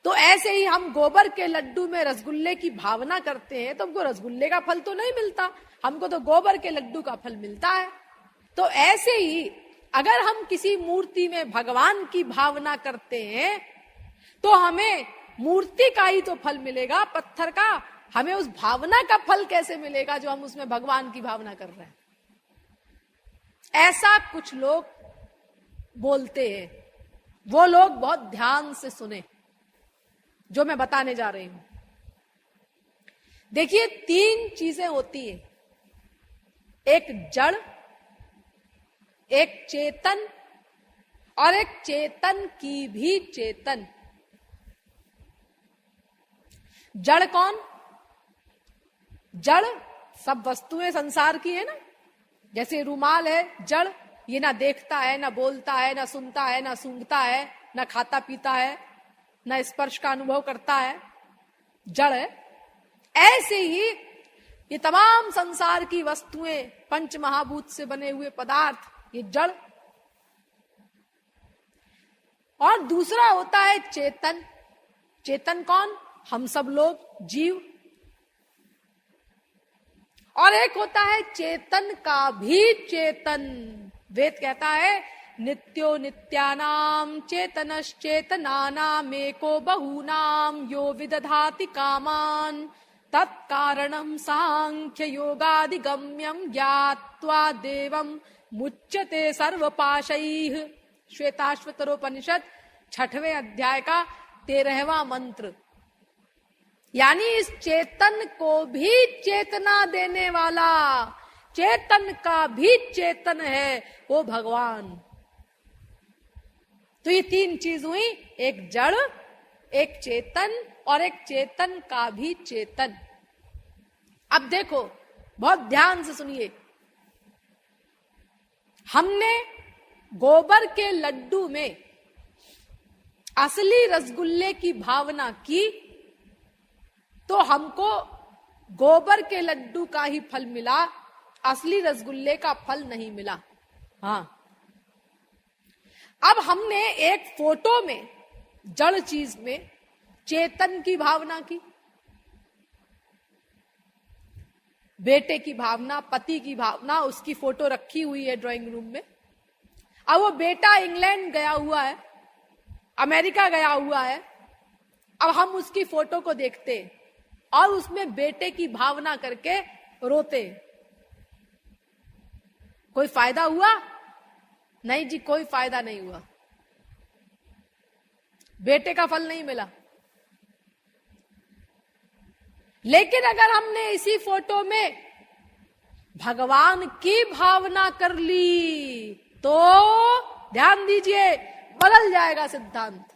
तो ऐसे ही हम गोबर के लड्डू में रसगुल्ले की भावना करते हैं तो हमको रसगुल्ले का फल तो नहीं मिलता, हमको तो गोबर के लड्डू का फल मिलता है। तो ऐसे ही अगर हम किसी मूर्ति में भगवान की भावना करते हैं तो हमें मूर्ति का ही तो फल मिलेगा, पत्थर का हमें उस भावना का फल कैसे मिलेगा जो हम उसमें भगवान की भावना कर रहे हैं। ऐसा कुछ लोग बोलते हैं, वो लोग बहुत ध्यान से सुने जो मैं बताने जा रही हूं। देखिए 3 चीजें होती है, एक जड़, एक चेतन और एक चेतन की भी चेतन। जड़ कौन? जड़ सब वस्तुएं संसार की है ना, जैसे रुमाल है जड़, ये ना देखता है, ना बोलता है, ना सुनता है, ना सूंघता है, ना खाता पीता है, ना स्पर्श का अनुभव करता है, जड़ है। ऐसे ही ये तमाम संसार की वस्तुएं, पंच महाभूत से बने हुए पदार्थ, ये जड़। और दूसरा होता है चेतन। चेतन कौन? हम सब लोग, जीव। और एक होता है चेतन का भी चेतन। वेद कहता है नित्यो नित्यानाम चेतनश्चेतनानाम एको बहूनाम यो विदधाति कामान तत्कारणम सांख्य योगादिगम्यम ज्ञात्वा देवम मुच्यते सर्वपाशैः। श्वेताश्वतरोपनिषद 6वें अध्याय का 13वां मंत्र। यानी इस चेतन को भी चेतना देने वाला, चेतन का भी चेतन है वो भगवान। तो ये 3 चीज हुई, एक जड़, एक चेतन और एक चेतन का भी चेतन। अब देखो, बहुत ध्यान से सुनिए। हमने गोबर के लड्डू में असली रसगुल्ले की भावना की तो हमको गोबर के लड्डू का ही फल मिला, असली रसगुल्ले का फल नहीं मिला। हाँ, अब हमने एक फोटो में, जड़ चीज में चेतन की भावना की, बेटे की भावना, पति की भावना, उसकी फोटो रखी हुई है ड्राइंग रूम में। अब वो बेटा इंग्लैंड गया हुआ है, अमेरिका गया हुआ है। अब हम उसकी फोटो को देखते और उसमें बेटे की भावना करके रोते। कोई फायदा हुआ? नहीं जी, कोई फायदा नहीं हुआ, बेटे का फल नहीं मिला। लेकिन अगर हमने इसी फोटो में भगवान की भावना कर ली तो ध्यान दीजिए, बदल जाएगा सिद्धांत।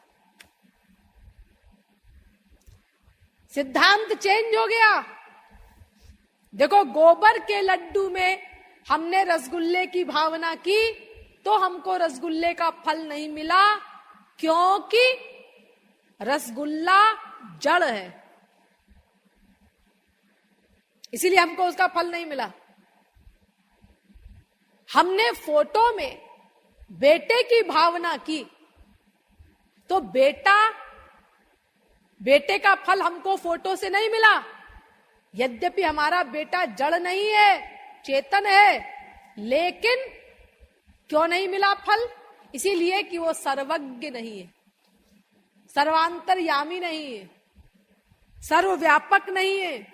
सिद्धांत चेंज हो गया। देखो, गोबर के लड्डू में हमने रसगुल्ले की भावना की तो हमको रसगुल्ले का फल नहीं मिला, क्योंकि रसगुल्ला जड़ है, इसीलिए हमको उसका फल नहीं मिला। हमने फोटो में बेटे की भावना की तो बेटे का फल हमको फोटो से नहीं मिला। यद्यपि हमारा बेटा जड़ नहीं है, चेतन है, लेकिन क्यों नहीं मिला फल? इसीलिए कि वो सर्वज्ञ नहीं है, सर्वांतरयामी नहीं है, सर्वव्यापक नहीं है।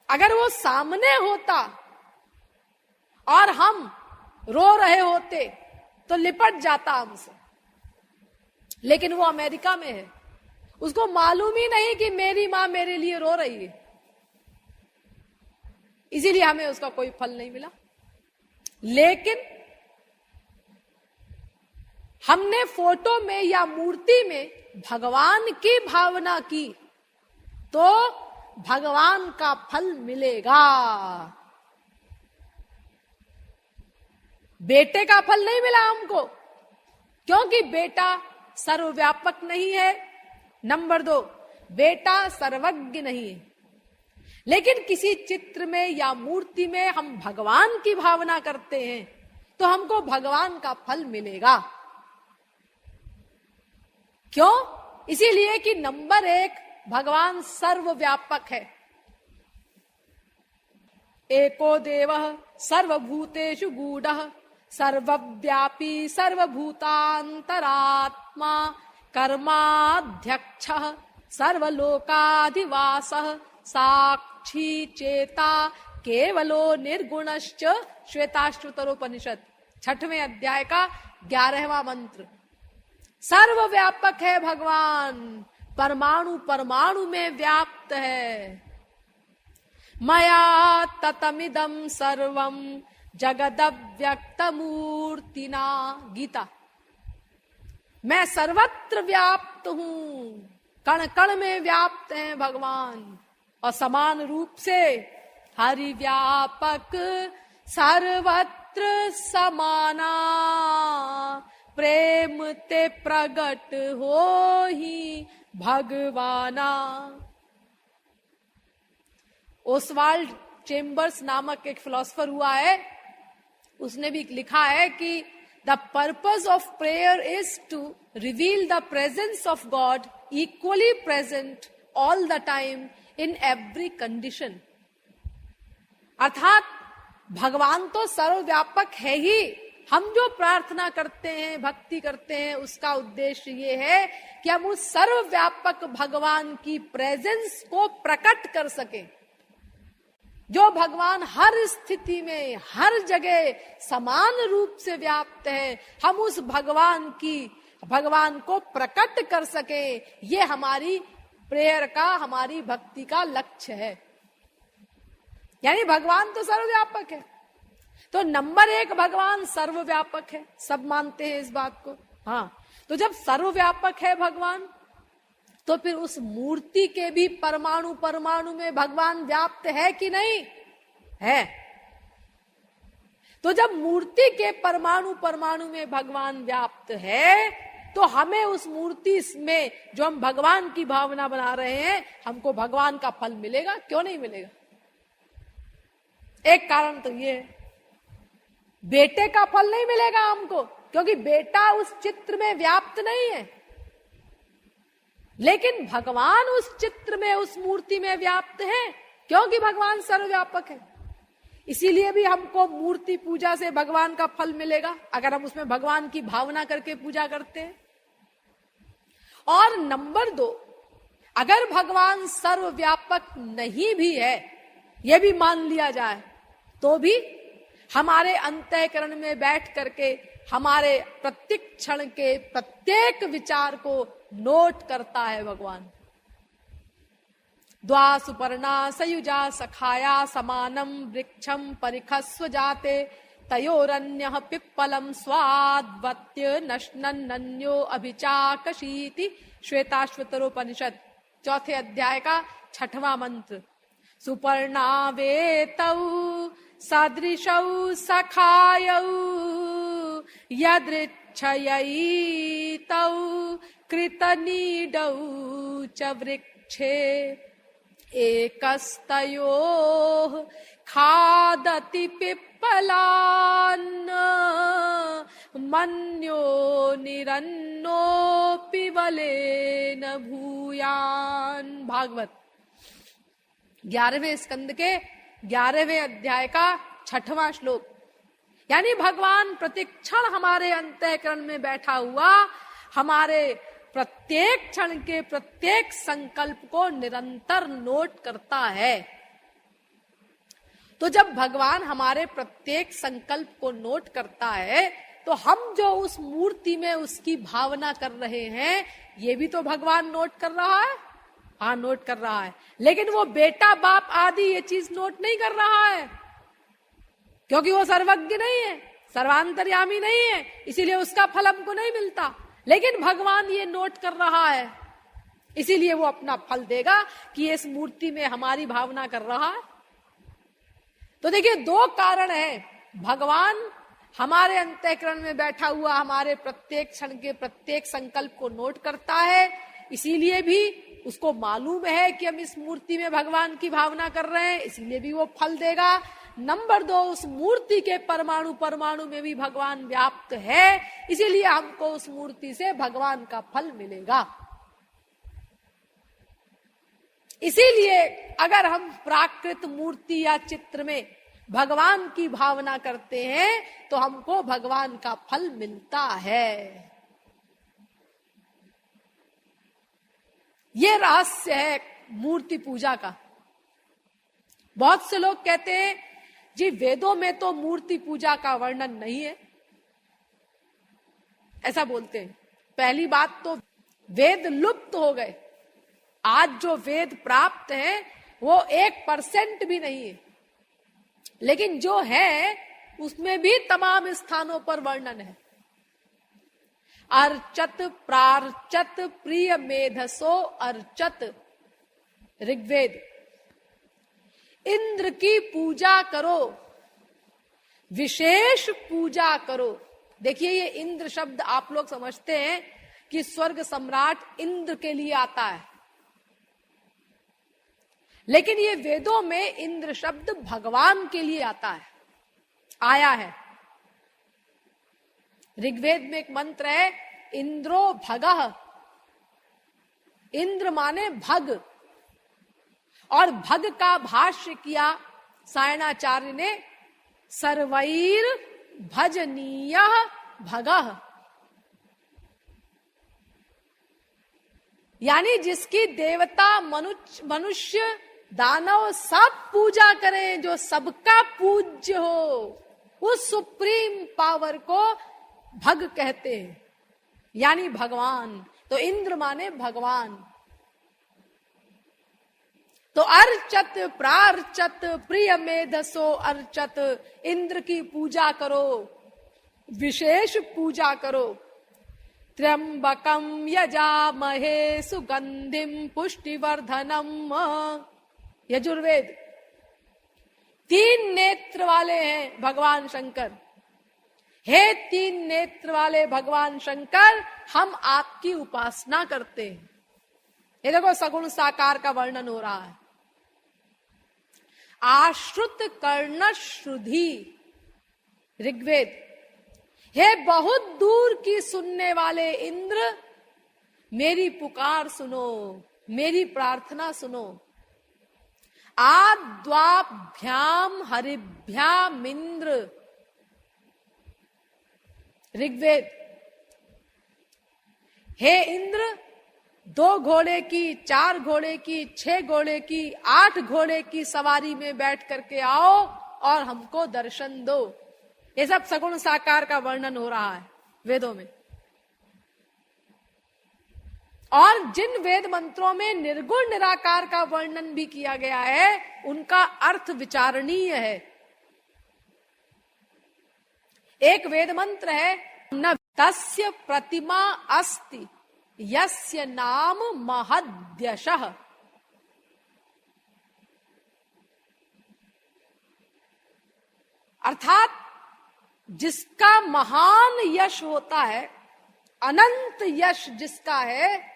अगर वो सामने होता और हम रो रहे होते तो लिपट जाता हमसे, लेकिन वो अमेरिका में है, उसको मालूम ही नहीं कि मेरी मां मेरे लिए रो रही है, इसीलिए हमें उसका कोई फल नहीं मिला। लेकिन हमने फोटो में या मूर्ति में भगवान की भावना की तो भगवान का फल मिलेगा। बेटे का फल नहीं मिला हमको, क्योंकि बेटा सर्वव्यापक नहीं है। नंबर 2, बेटा सर्वज्ञ नहीं है। लेकिन किसी चित्र में या मूर्ति में हम भगवान की भावना करते हैं तो हमको भगवान का फल मिलेगा। क्यों? इसीलिए कि नंबर 1 भगवान सर्वव्यापक है। एको देवः सर्वभूतेषु गूढ़ः सर्वव्यापी सर्वभूतांतरात्मा कर्माध्यक्षः सर्वलोकाधिवासः साक्षी चेता केवलो निर्गुणश्च। श्वेताश्वतरोपनिषद 6वें अध्याय का 11वां मंत्र। सर्वव्यापक है भगवान, परमाणु परमाणु में व्याप्त है। मया ततमिदं सर्वं जगदव्यक्तमूर्तिना। गीता। मैं सर्वत्र व्याप्त हूं, कण कण में व्याप्त हैं भगवान, और समान रूप से हरि व्यापक सर्वत्र समाना। प्रेम ते प्रगट हो ही भगवाना। ओसवाल्ड चेम्बर्स नामक एक फिलोसोफर हुआ है, उसने भी लिखा है कि the purpose of prayer is to reveal the presence of God equally present all the time in every condition. अर्थात भगवान तो सर्वव्यापक है ही, हम जो प्रार्थना करते हैं, भक्ति करते हैं, उसका उद्देश्य ये है कि हम उस सर्वव्यापक भगवान की प्रेजेंस को प्रकट कर सकें। जो भगवान हर स्थिति में हर जगह समान रूप से व्याप्त है, हम उस भगवान को प्रकट कर सके, ये हमारी प्रेयर का, हमारी भक्ति का लक्ष्य है। यानी भगवान तो सर्वव्यापक है। तो नंबर 1 भगवान सर्वव्यापक है, सब मानते हैं इस बात को। हाँ, तो जब सर्वव्यापक है भगवान, तो फिर उस मूर्ति के भी परमाणु परमाणु में भगवान व्याप्त है कि नहीं है? तो जब मूर्ति के परमाणु परमाणु में भगवान व्याप्त है, तो हमें उस मूर्ति में जो हम भगवान की भावना बना रहे हैं, हमको भगवान का फल मिलेगा, क्यों नहीं मिलेगा? एक कारण तो ये है, बेटे का फल नहीं मिलेगा हमको, क्योंकि बेटा उस चित्र में व्याप्त नहीं है, लेकिन भगवान उस चित्र में, उस मूर्ति में व्याप्त है, क्योंकि भगवान सर्वव्यापक है। इसीलिए भी हमको मूर्ति पूजा से भगवान का फल मिलेगा, अगर हम उसमें भगवान की भावना करके पूजा करते हैं। और नंबर 2, अगर भगवान सर्वव्यापक नहीं भी है, यह भी मान लिया जाए, तो भी हमारे अंतःकरण में बैठ करके हमारे प्रत्येक क्षण के प्रत्येक विचार को नोट करता है भगवान। द्वा सुपर्णा सयुजा सखाया समानम वृक्षम परिखस्व जाते तयोरन्यः पिप्पलम स्वाद्वत्य नश्नन्यो अभिचाकशीति। श्वेताश्वतरोपनिषद 4थे अध्याय का 6वां मंत्र। सुपर्णावेतौ सदृशौ सखायौ यदृच्छयैतौ कृतनीडौ च वृक्षे एकस्तयोः खादति पिप्पलान् मन्यो निरन्नोऽपि बलेन भूयान्। भागवत 11वें स्कंद के 11वें अध्याय का 6वां श्लोक। यानी भगवान प्रतिक्षण हमारे अंतःकरण में बैठा हुआ हमारे प्रत्येक क्षण के प्रत्येक संकल्प को निरंतर नोट करता है। तो जब भगवान हमारे प्रत्येक संकल्प को नोट करता है, तो हम जो उस मूर्ति में उसकी भावना कर रहे हैं, ये भी तो भगवान नोट कर रहा है। हाँ, नोट कर रहा है, लेकिन वो बेटा बाप आदि ये चीज नोट नहीं कर रहा है, क्योंकि वो सर्वज्ञ नहीं है, सर्वांतर्यामी नहीं है, इसीलिए उसका फल हमको नहीं मिलता। लेकिन भगवान ये नोट कर रहा है, इसीलिए वो अपना फल देगा कि इस मूर्ति में हमारी भावना कर रहा है। तो देखिए, 2 कारण है। भगवान हमारे अंतःकरण में बैठा हुआ हमारे प्रत्येक क्षण के प्रत्येक संकल्प को नोट करता है, इसीलिए भी उसको मालूम है कि हम इस मूर्ति में भगवान की भावना कर रहे हैं, इसीलिए भी वो फल देगा। नंबर 2, उस मूर्ति के परमाणु परमाणु में भी भगवान व्याप्त है, इसीलिए हमको उस मूर्ति से भगवान का फल मिलेगा। इसीलिए अगर हम प्राकृत मूर्ति या चित्र में भगवान की भावना करते हैं तो हमको भगवान का फल मिलता है। ये रहस्य है मूर्ति पूजा का। बहुत से लोग कहते हैं जी वेदों में तो मूर्ति पूजा का वर्णन नहीं है, ऐसा बोलते हैं। पहली बात तो वेद लुप्त हो गए। आज जो वेद प्राप्त है वो 1% भी नहीं है, लेकिन जो है उसमें भी तमाम स्थानों पर वर्णन है। अर्चत प्रार्चत प्रिय मेधसो अर्चत, ऋग्वेद। इंद्र की पूजा करो, विशेष पूजा करो। देखिए ये इंद्र शब्द आप लोग समझते हैं कि स्वर्ग सम्राट इंद्र के लिए आता है, लेकिन ये वेदों में इंद्र शब्द भगवान के लिए आता है, आया है। ऋग्वेद में एक मंत्र है इंद्रो भगः, इंद्र माने भग, और भग का भाष्य किया सायणाचार्य ने सर्वैर भजनीय भगः, यानी जिसकी देवता मनुष्य दानव सब पूजा करें, जो सबका पूज्य हो, उस सुप्रीम पावर को भग कहते हैं, यानी भगवान। तो इंद्र माने भगवान। तो अर्चत प्रार्चत प्रिय मेधसो अर्चत, इंद्र की पूजा करो, विशेष पूजा करो। त्र्यंबकम यजामहे सुगंधिम पुष्टिवर्धनम, यजुर्वेद। 3 नेत्र वाले हैं भगवान शंकर। हे 3 नेत्र वाले भगवान शंकर, हम आपकी उपासना करते हैं। ये देखो सगुण साकार का वर्णन हो रहा है। आश्रुत कर्ण श्रुधि, ऋग्वेद। हे बहुत दूर की सुनने वाले इंद्र, मेरी पुकार सुनो, मेरी प्रार्थना सुनो। आद्वाभ्याम हरिभ्याम इंद्र, ऋग्वेद। हे इंद्र, 2 घोड़े की, 4 घोड़े की, 6 घोड़े की, 8 घोड़े की सवारी में बैठ करके आओ और हमको दर्शन दो। ये सब सगुण साकार का वर्णन हो रहा है वेदों में। और जिन वेद मंत्रों में निर्गुण निराकार का वर्णन भी किया गया है, उनका अर्थ विचारणीय है। एक वेद मंत्र है न तस्य प्रतिमा अस्ति यस्य नाम महद्यशः, अर्थात जिसका महान यश होता है, अनंत यश जिसका है,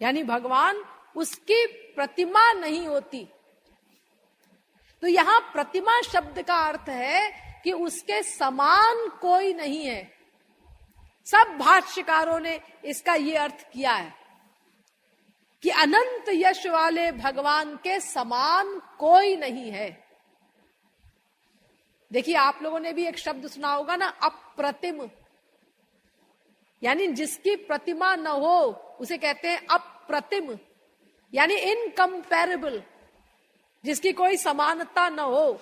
यानी भगवान, उसकी प्रतिमा नहीं होती। तो यहां प्रतिमा शब्द का अर्थ है कि उसके समान कोई नहीं है। सब भाष्यकारों ने इसका ये अर्थ किया है कि अनंत यश वाले भगवान के समान कोई नहीं है। देखिए आप लोगों ने भी एक शब्द सुना होगा ना, अप्रतिम, यानी जिसकी प्रतिमा न हो उसे कहते हैं अप्रतिम, यानी इनकम्पेरेबल, जिसकी कोई समानता न हो।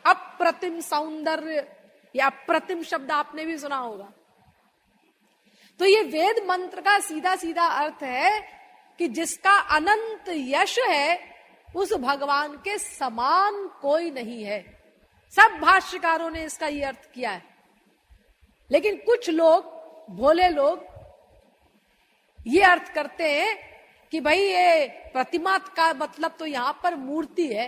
अप्रतिम सौंदर्य या अप्रतिम शब्द आपने भी सुना होगा। तो ये वेद मंत्र का सीधा सीधा अर्थ है कि जिसका अनंत यश है, उस भगवान के समान कोई नहीं है। सब भाष्यकारों ने इसका ये अर्थ किया है, लेकिन कुछ लोग, भोले लोग, ये अर्थ करते हैं कि भाई ये प्रतिमा का मतलब तो यहां पर मूर्ति है,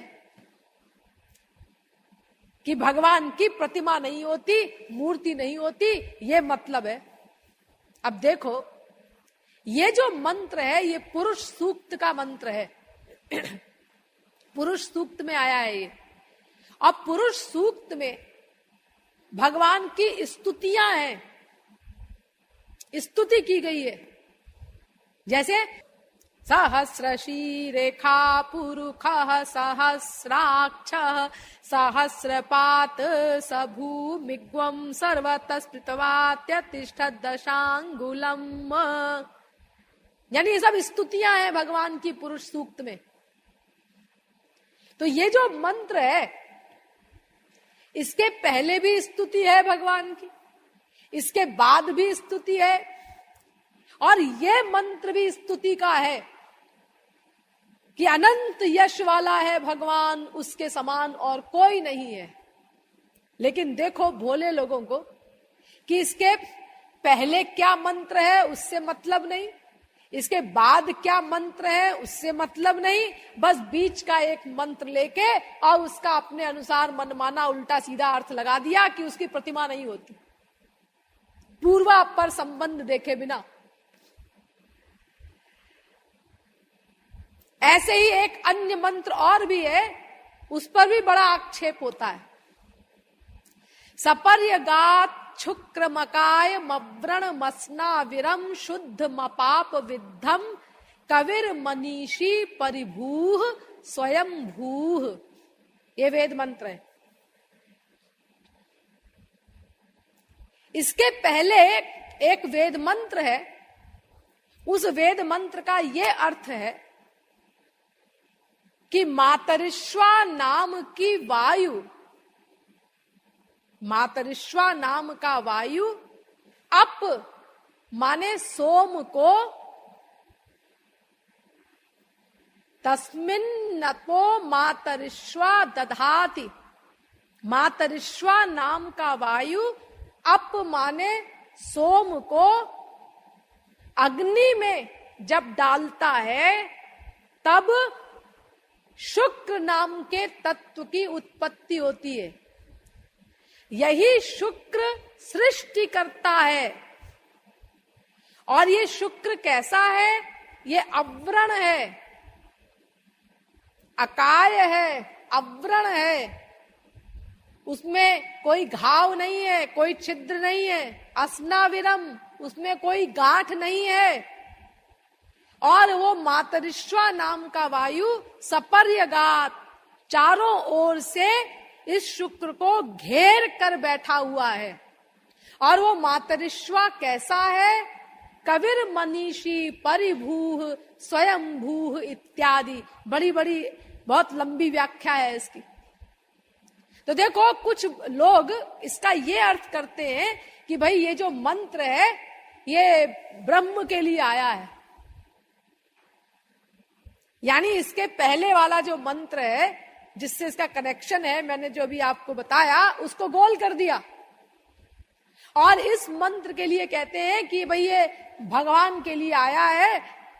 कि भगवान की प्रतिमा नहीं होती, मूर्ति नहीं होती, ये मतलब है। अब देखो, ये जो मंत्र है ये पुरुष सूक्त का मंत्र है। पुरुष सूक्त में आया है ये। अब पुरुष सूक्त में भगवान की स्तुतियां हैं, स्तुति की गई है। जैसे सहस्रशीरेखा पुरुषः सहस्राक्षः सहस्रपात् स भूमिग्वं सर्वतः स्मृतवात्यतिष्ठत् दशांगुलम्। यानी ये सब स्तुतियां हैं भगवान की पुरुष सूक्त में। तो ये जो मंत्र है इसके पहले भी स्तुति है भगवान की, इसके बाद भी स्तुति है, और ये मंत्र भी स्तुति का है कि अनंत यश वाला है भगवान, उसके समान और कोई नहीं है। लेकिन देखो भोले लोगों को कि इसके पहले क्या मंत्र है उससे मतलब नहीं, इसके बाद क्या मंत्र है उससे मतलब नहीं, बस बीच का एक मंत्र लेके और उसका अपने अनुसार मनमाना उल्टा सीधा अर्थ लगा दिया कि उसकी प्रतिमा नहीं होती, पूर्वा पर संबंध देखे बिना। ऐसे ही एक अन्य मंत्र और भी है, उस पर भी बड़ा आक्षेप होता है। सपर्यगात शुक्र मकाय मव्रण मसना विरम शुद्ध मपाप विद्धम कविर मनीषी परिभूह स्वयं भूह। ये वेद मंत्र है। इसके पहले एक वेद मंत्र है, उस वेद मंत्र का ये अर्थ है कि मातरिश्वा नाम की वायु, मातरिश्वा नाम का वायु अप माने सोम को, तस्मिन नपो मातरिश्वा दधाति, मातरिश्वा नाम का वायु अप माने सोम को अग्नि में जब डालता है तब शुक्र नाम के तत्व की उत्पत्ति होती है। यही शुक्र सृष्टि करता है। और ये शुक्र कैसा है? ये अव्रण है, अकाय है, अव्रण है, उसमें कोई घाव नहीं है, कोई छिद्र नहीं है, अस्नाविरम, उसमें कोई गांठ नहीं है। और वो मातरिश्वा नाम का वायु सपर्यगात चारों ओर से इस शुक्र को घेर कर बैठा हुआ है। और वो मातरिश्वा कैसा है? कविर मनीषी परिभूह स्वयंभूह इत्यादि, बड़ी बड़ी बहुत लंबी व्याख्या है इसकी। तो देखो कुछ लोग इसका ये अर्थ करते हैं कि भाई ये जो मंत्र है ये ब्रह्म के लिए आया है, यानी इसके पहले वाला जो मंत्र है जिससे इसका कनेक्शन है, मैंने जो भी आपको बताया उसको गोल कर दिया। और इस मंत्र के लिए कहते हैं कि भाई ये भगवान के लिए आया है,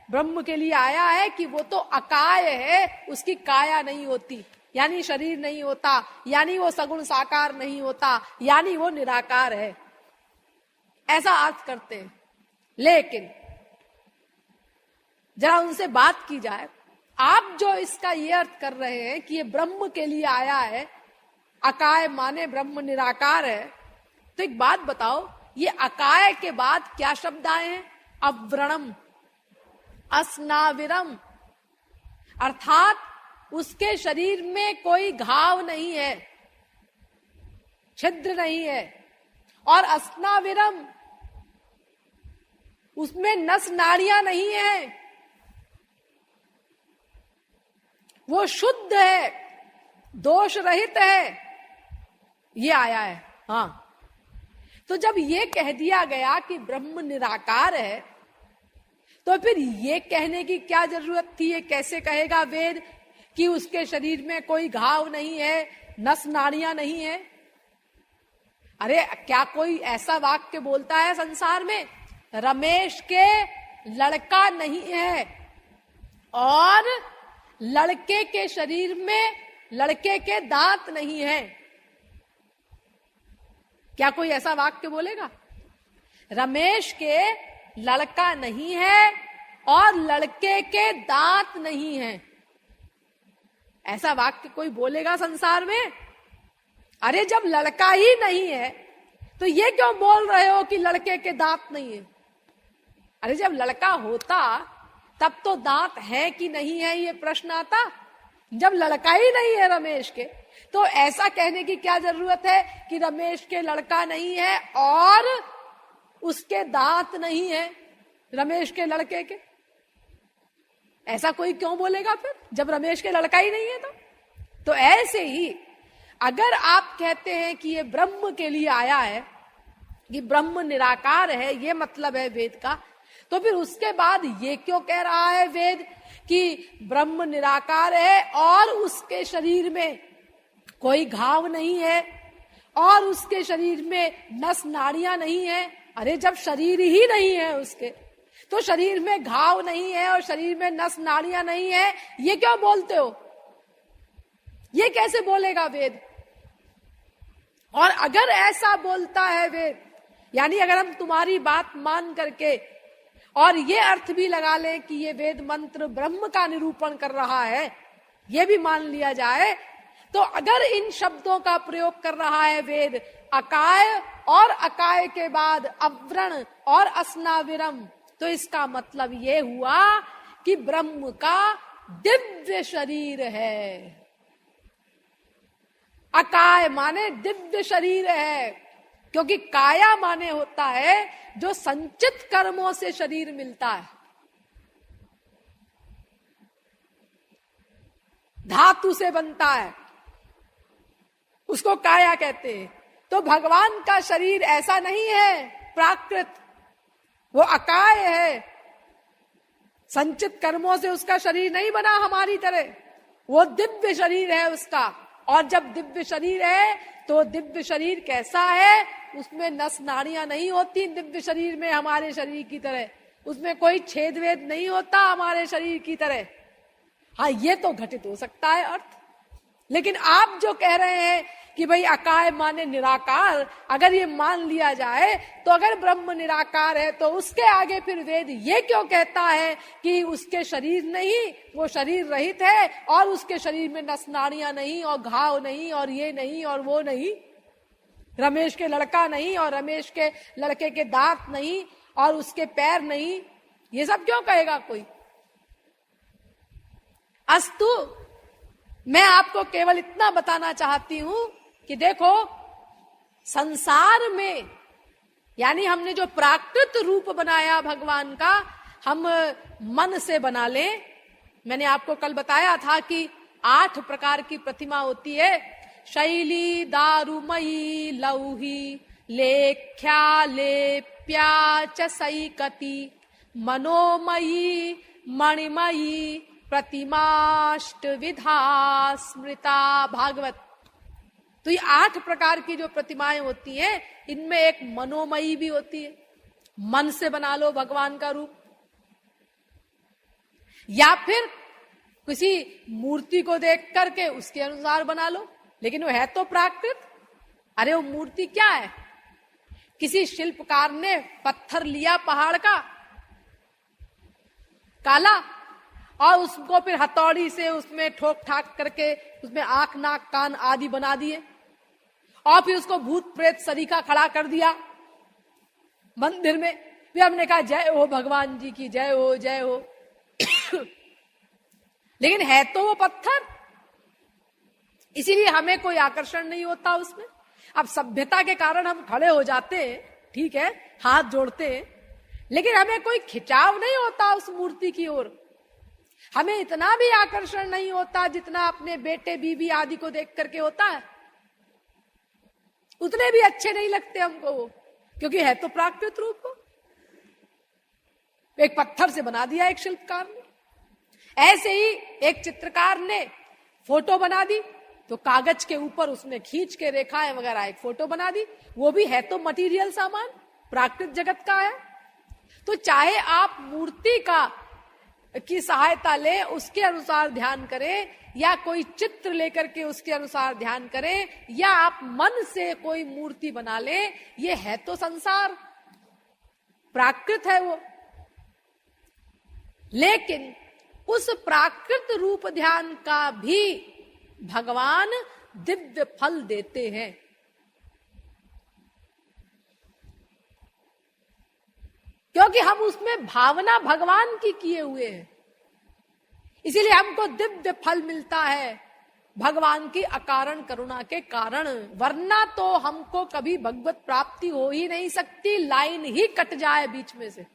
ब्रह्म के लिए आया है कि वो तो अकाय है, उसकी काया नहीं होती, यानी शरीर नहीं होता, यानी वो सगुण साकार नहीं होता, यानी वो निराकार है, ऐसा अर्थ करते हैं। लेकिन जरा उनसे बात की जाए, आप जो इसका ये अर्थ कर रहे हैं कि ये ब्रह्म के लिए आया है, अकाय माने ब्रह्म निराकार है, तो एक बात बताओ, ये अकाय के बाद क्या शब्द आए हैं? अव्रणम, अस्नाविरम, अर्थात उसके शरीर में कोई घाव नहीं है, छिद्र नहीं है। और अस्नाविरम, उसमें नस नाड़ियां नहीं है, वो शुद्ध है, दोष रहित है, ये आया है। हाँ, तो जब ये कह दिया गया कि ब्रह्म निराकार है, तो फिर ये कहने की क्या जरूरत थी? ये कैसे कहेगा वेद कि उसके शरीर में कोई घाव नहीं है, नस नाड़ियां नहीं है? अरे क्या कोई ऐसा वाक्य बोलता है संसार में? रमेश के लड़का नहीं है और लड़के के शरीर में लड़के के दांत नहीं है, क्या कोई ऐसा वाक्य बोलेगा? रमेश के लड़का नहीं है और लड़के के दांत नहीं है, ऐसा वाक्य कोई बोलेगा संसार में? अरे जब लड़का ही नहीं है तो ये क्यों बोल रहे हो कि लड़के के दांत नहीं है? अरे जब लड़का होता तब तो दांत है कि नहीं है ये प्रश्न आता। जब लड़का ही नहीं है रमेश के, तो ऐसा कहने की क्या जरूरत है कि रमेश के लड़का नहीं है और उसके दांत नहीं है रमेश के लड़के के। ऐसा कोई क्यों बोलेगा फिर, जब रमेश के लड़का ही नहीं है तो ऐसे ही अगर आप कहते हैं कि ये ब्रह्म के लिए आया है, कि ब्रह्म निराकार है, ये मतलब है वेद का, तो फिर उसके बाद ये क्यों कह रहा है वेद कि ब्रह्म निराकार है और उसके शरीर में कोई घाव नहीं है और उसके शरीर में नस नाड़ियां नहीं है। अरे जब शरीर ही नहीं है उसके, तो शरीर में घाव नहीं है और शरीर में नस नाड़ियां नहीं है, ये क्यों बोलते हो? ये कैसे बोलेगा वेद? और अगर ऐसा बोलता है वेद, यानी अगर हम तुम्हारी बात मान करके और ये अर्थ भी लगा लें कि ये वेद मंत्र ब्रह्म का निरूपण कर रहा है, ये भी मान लिया जाए, तो अगर इन शब्दों का प्रयोग कर रहा है वेद, अकाय और अकाय के बाद अव्रण और अस्नाविरम, तो इसका मतलब ये हुआ कि ब्रह्म का दिव्य शरीर है। अकाय माने दिव्य शरीर है, क्योंकि काया माने होता है जो संचित कर्मों से शरीर मिलता है, धातु से बनता है, उसको काया कहते हैं। तो भगवान का शरीर ऐसा नहीं है प्राकृत, वो अकाय है, संचित कर्मों से उसका शरीर नहीं बना हमारी तरह, वो दिव्य शरीर है उसका। और जब दिव्य शरीर है तो दिव्य शरीर कैसा है? उसमें नस नाड़ियां नहीं होती दिव्य शरीर में हमारे शरीर की तरह, उसमें कोई छेद वेद नहीं होता हमारे शरीर की तरह। हाँ, ये तो घटित हो सकता है अर्थ, लेकिन आप जो कह रहे हैं कि भाई अकाय माने निराकार, अगर ये मान लिया जाए तो अगर ब्रह्म निराकार है तो उसके आगे फिर वेद ये क्यों कहता है कि उसके शरीर नहीं, वो शरीर रहित है और उसके शरीर में नस नाड़ियां नहीं और घाव नहीं और ये नहीं और वो नहीं, रमेश के लड़का नहीं और रमेश के लड़के के दांत नहीं और उसके पैर नहीं, ये सब क्यों कहेगा कोई? अस्तु, मैं आपको केवल इतना बताना चाहती हूं कि देखो, संसार में यानी हमने जो प्राकृत रूप बनाया भगवान का, हम मन से बना लें। मैंने आपको कल बताया था कि 8 प्रकार की प्रतिमा होती है, शैली, दारुमयी, लौही, लेख्या, लेप्या च सैकति, मनोमयी, मणिमयी, प्रतिमाष्ट विधा स्मृता, भागवत। तो ये 8 प्रकार की जो प्रतिमाएं होती हैं, इनमें एक मनोमयी भी होती है, मन से बना लो भगवान का रूप, या फिर किसी मूर्ति को देख करके उसके अनुसार बना लो, लेकिन वो है तो प्राकृत। अरे वो मूर्ति क्या है? किसी शिल्पकार ने पत्थर लिया पहाड़ का काला और उसको फिर हथौड़ी से उसमें ठोक ठाक करके उसमें आंख नाक कान आदि बना दिए और फिर उसको भूत प्रेत सरीखा खड़ा कर दिया मंदिर में। फिर हमने कहा जय हो भगवान जी की, जय हो जय हो। लेकिन है तो वो पत्थर, इसीलिए हमें कोई आकर्षण नहीं होता उसमें। अब सभ्यता के कारण हम खड़े हो जाते हैं, ठीक है, हाथ जोड़ते हैं, लेकिन हमें कोई खिंचाव नहीं होता उस मूर्ति की ओर। हमें इतना भी आकर्षण नहीं होता जितना अपने बेटे बीबी आदि को देख करके होता है। उतने भी अच्छे नहीं लगते हमको वो, क्योंकि है तो प्राकृत रूप को, एक पत्थर से बना दिया एक शिल्पकार ने। ऐसे ही एक चित्रकार ने फोटो बना दी, तो कागज के ऊपर उसने खींच के रेखाएं वगैरह एक फोटो बना दी, वो भी है तो मटेरियल सामान, प्राकृत जगत का है। तो चाहे आप मूर्ति की सहायता ले, उसके अनुसार ध्यान करें, या कोई चित्र लेकर के उसके अनुसार ध्यान करें, या आप मन से कोई मूर्ति बना ले, ये है तो संसार, प्राकृत है वो। लेकिन उस प्राकृत रूप ध्यान का भी भगवान दिव्य फल देते हैं। क्योंकि हम उसमें भावना भगवान की किए हुए हैं, इसीलिए हमको दिव्य फल मिलता है भगवान की अकारण करुणा के कारण। वरना तो हमको कभी भगवत प्राप्ति हो ही नहीं सकती, लाइन ही कट जाए बीच में से।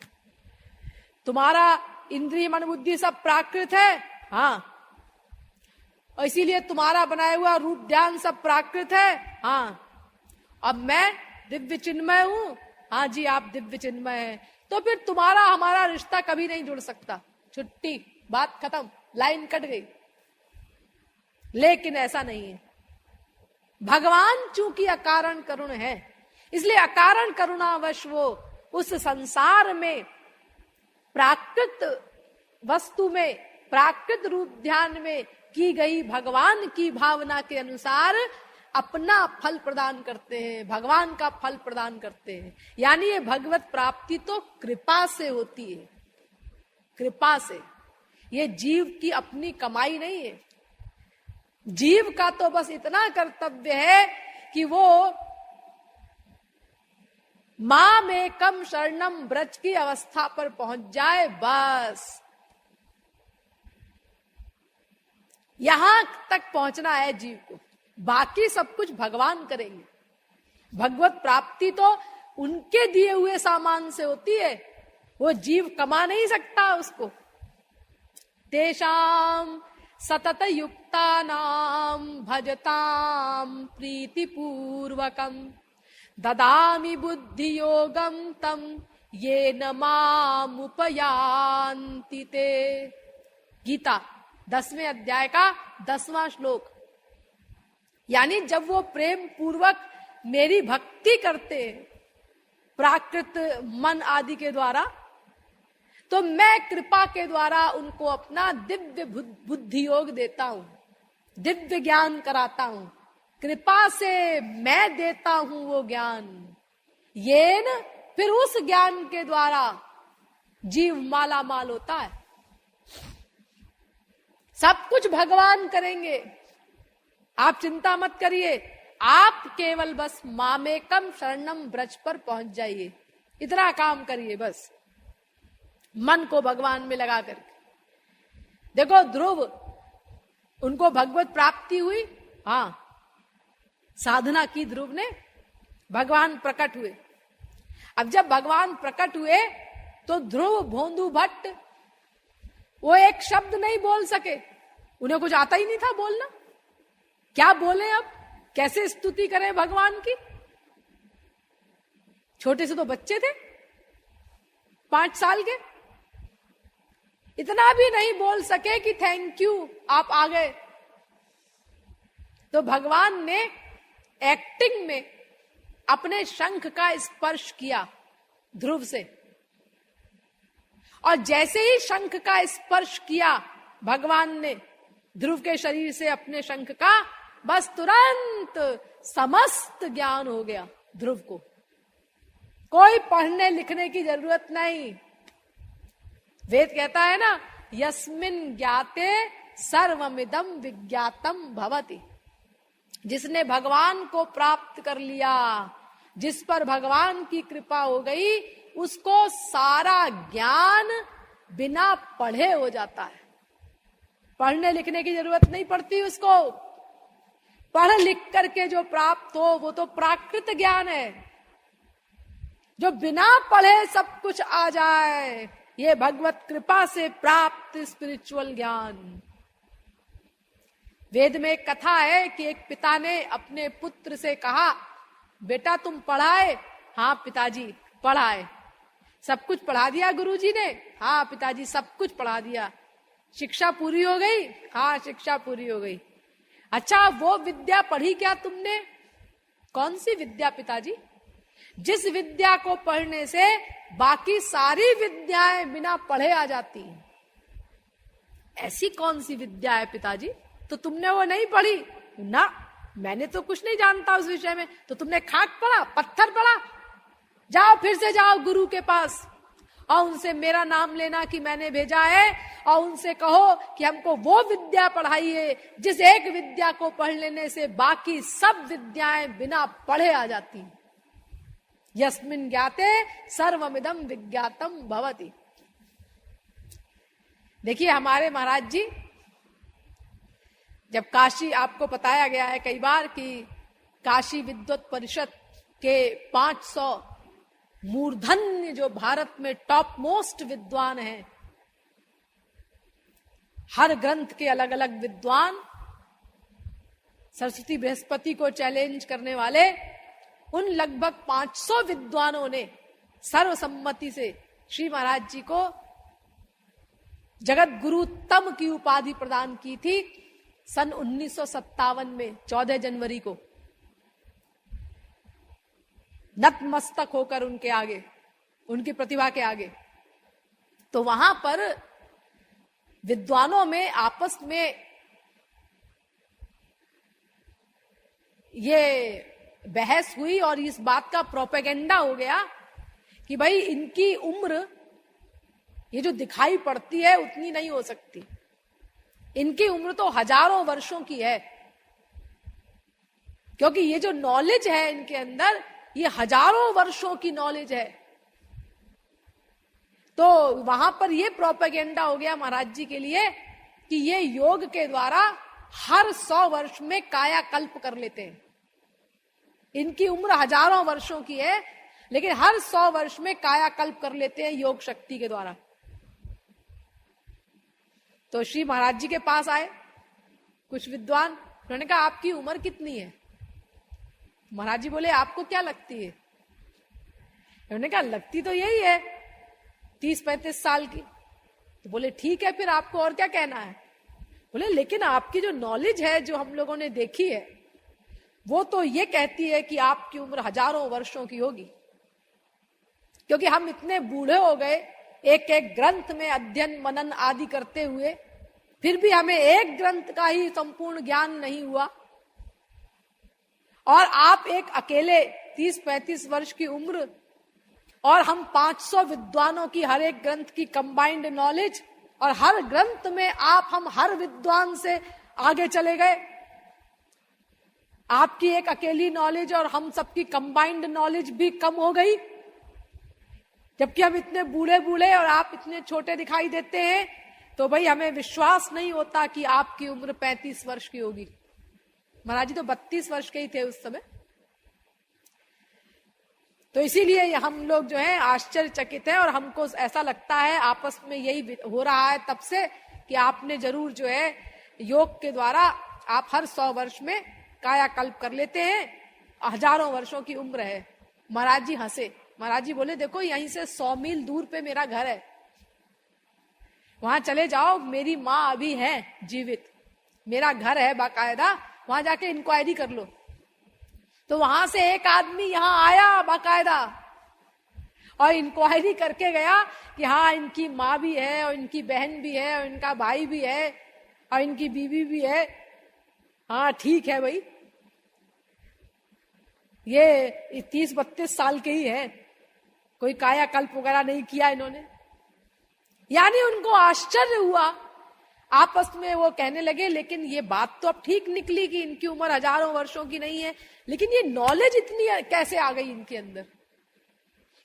तुम्हारा इंद्रिय मन बुद्धि सब प्राकृत है, हाँ, और इसीलिए तुम्हारा बनाया हुआ रूप ध्यान सब प्राकृत है, हाँ। अब मैं दिव्य चिन्मय हूं, हाँ जी आप दिव्य चिन्मय हैं, तो फिर तुम्हारा हमारा रिश्ता कभी नहीं जुड़ सकता, छुट्टी, बात खत्म, लाइन कट गई। लेकिन ऐसा नहीं है, भगवान चूंकि अकारण करुण है, इसलिए अकारण करुणावश वो उस संसार में प्राकृत वस्तु में, प्राकृत रूप ध्यान में की गई भगवान की भावना के अनुसार अपना फल प्रदान करते हैं, भगवान का फल प्रदान करते हैं। यानी ये भगवत प्राप्ति तो कृपा से होती है, कृपा से। ये जीव की अपनी कमाई नहीं है। जीव का तो बस इतना कर्तव्य है कि वो मां में कम शरणम ब्रज की अवस्था पर पहुंच जाए, बस यहां तक पहुंचना है जीव को, बाकी सब कुछ भगवान करेंगे। भगवत प्राप्ति तो उनके दिए हुए सामान से होती है, वो जीव कमा नहीं सकता उसको। तेषाम सतत युक्तानाम भजताम प्रीतिपूर्वकम ददामि बुद्धि योगम तम ये न मामुपयान्ति ते। गीता 10वें अध्याय का 10वां श्लोक। यानी जब वो प्रेम पूर्वक मेरी भक्ति करते हैं प्राकृत मन आदि के द्वारा, तो मैं कृपा के द्वारा उनको अपना दिव्य बुद्धि योग देता हूं, दिव्य ज्ञान कराता हूं। कृपा से मैं देता हूं वो ज्ञान, ये न फिर उस ज्ञान के द्वारा जीव माला माल होता है। सब कुछ भगवान करेंगे, आप चिंता मत करिए, आप केवल बस मामेकम शरणम ब्रज पर पहुंच जाइए, इतना काम करिए बस, मन को भगवान में लगा करके। देखो ध्रुव, उनको भगवत प्राप्ति हुई, हाँ, साधना की ध्रुव ने, भगवान प्रकट हुए। अब जब भगवान प्रकट हुए तो ध्रुव भोंदू भट्ट वो एक शब्द नहीं बोल सके, उन्हें कुछ आता ही नहीं था बोलना। क्या बोले अब, कैसे स्तुति करें भगवान की। छोटे से तो बच्चे थे, 5 साल के, इतना भी नहीं बोल सके कि थैंक यू आप आ गए। तो भगवान ने एक्टिंग में अपने शंख का स्पर्श किया ध्रुव से, और जैसे ही शंख का स्पर्श किया भगवान ने ध्रुव के शरीर से अपने शंख का, बस तुरंत समस्त ज्ञान हो गया ध्रुव को। कोई पढ़ने लिखने की जरूरत नहीं। वेद कहता है ना, यस्मिन् ज्ञाते सर्वमिदं विज्ञातम भवति। जिसने भगवान को प्राप्त कर लिया, जिस पर भगवान की कृपा हो गई, उसको सारा ज्ञान बिना पढ़े हो जाता है। पढ़ने लिखने की जरूरत नहीं पड़ती उसको। पढ़ लिख करके जो प्राप्त हो वो तो प्राकृत ज्ञान है। जो बिना पढ़े सब कुछ आ जाए, ये भगवत कृपा से प्राप्त स्पिरिचुअल ज्ञान। वेद में एक कथा है कि एक पिता ने अपने पुत्र से कहा, बेटा तुम पढ़ाए? हाँ पिताजी पढ़ाए। सब कुछ पढ़ा दिया गुरुजी ने? हाँ पिताजी सब कुछ पढ़ा दिया। शिक्षा पूरी हो गई? हाँ शिक्षा पूरी हो गई। अच्छा वो विद्या पढ़ी क्या तुमने? कौन सी विद्या पिताजी? जिस विद्या को पढ़ने से बाकी सारी विद्याएं बिना पढ़े आ जाती हैं। ऐसी कौन सी विद्या है पिताजी? तो तुमने वो नहीं पढ़ी? ना, मैंने तो कुछ नहीं जानता उस विषय में। तो तुमने खाक पढ़ा, पत्थर पढ़ा? जाओ फिर से जाओ गुरु के पास और उनसे मेरा नाम लेना कि मैंने भेजा है, और उनसे कहो कि हमको वो विद्या पढ़ाइए जिस एक विद्या को पढ़ लेने से बाकी सब विद्याएं बिना पढ़े आ जाती। यस्मिन् ज्ञाते सर्वमिदं विज्ञातम भवति। देखिए हमारे महाराज जी, जब काशी, आपको बताया गया है कई बार कि काशी विद्वत परिषद के 500 मूर्धन्य जो भारत में टॉप मोस्ट विद्वान हैं, हर ग्रंथ के अलग अलग विद्वान, सरस्वती बृहस्पति को चैलेंज करने वाले, उन लगभग 500 विद्वानों ने सर्वसम्मति से श्री महाराज जी को जगत गुरुतम की उपाधि प्रदान की थी सन 1957 में 14 जनवरी को, नतमस्तक होकर उनके आगे, उनकी प्रतिभा के आगे। तो वहां पर विद्वानों में आपस में ये बहस हुई और इस बात का प्रोपेगेंडा हो गया कि भाई इनकी उम्र ये जो दिखाई पड़ती है उतनी नहीं हो सकती, इनकी उम्र तो हजारों वर्षों की है, क्योंकि ये जो नॉलेज है इनके अंदर, ये हजारों वर्षों की नॉलेज है। तो वहां पर ये प्रोपेगेंडा हो गया महाराज जी के लिए कि ये योग के द्वारा हर 100 वर्ष में कायाकल्प कर लेते हैं। इनकी उम्र हजारों वर्षों की है, लेकिन हर 100 वर्ष में कायाकल्प कर लेते हैं योग शक्ति के द्वारा। तो श्री महाराज जी के पास आए कुछ विद्वान, उन्होंने कहा आपकी उम्र कितनी है? महाराज जी बोले आपको क्या लगती है? उन्होंने कहा लगती तो यही है 30-35 साल की। तो बोले ठीक है, फिर आपको और क्या कहना है? बोले लेकिन आपकी जो नॉलेज है, जो हम लोगों ने देखी है, वो तो ये कहती है कि आपकी उम्र हजारों वर्षों की होगी, क्योंकि हम इतने बूढ़े हो गए एक एक ग्रंथ में अध्ययन मनन आदि करते हुए, फिर भी हमें एक ग्रंथ का ही संपूर्ण ज्ञान नहीं हुआ। और आप एक अकेले 30-35 वर्ष की उम्र और हम 500 विद्वानों की हर एक ग्रंथ की कंबाइंड नॉलेज, और हर ग्रंथ में हम हर विद्वान से आगे चले गए। आपकी एक अकेली नॉलेज और हम सबकी कंबाइंड नॉलेज भी कम हो गई, जबकि हम इतने बूढ़े बूढ़े और आप इतने छोटे दिखाई देते हैं। तो भाई हमें विश्वास नहीं होता कि आपकी उम्र 35 वर्ष की होगी। महाराज जी तो 32 वर्ष के ही थे उस समय। तो इसीलिए हम लोग जो है आश्चर्यचकित हैं, और हमको ऐसा लगता है आपस में यही हो रहा है तब से कि आपने जरूर जो है योग के द्वारा आप हर 100 वर्ष में कायाकल्प कर लेते हैं, हजारों वर्षों की उम्र है। महाराज जी हंसे। महाराज जी बोले देखो यहीं से 100 मील दूर पे मेरा घर है, वहां चले जाओ, मेरी माँ अभी है जीवित, मेरा घर है बाकायदा, वहां जाके इंक्वायरी कर लो। तो वहां से एक आदमी यहाँ आया बाकायदा और इंक्वायरी करके गया कि हाँ इनकी माँ भी है और इनकी बहन भी है और इनका भाई भी है और इनकी बीवी भी है। हाँ ठीक है भाई, ये 30-32 साल के ही है, कोई कायाकल्प वगैरह नहीं किया इन्होंने। यानी उनको आश्चर्य हुआ। आपस में वो कहने लगे लेकिन ये बात तो अब ठीक निकली कि इनकी उम्र हजारों वर्षों की नहीं है, लेकिन ये नॉलेज इतनी कैसे आ गई इनके अंदर?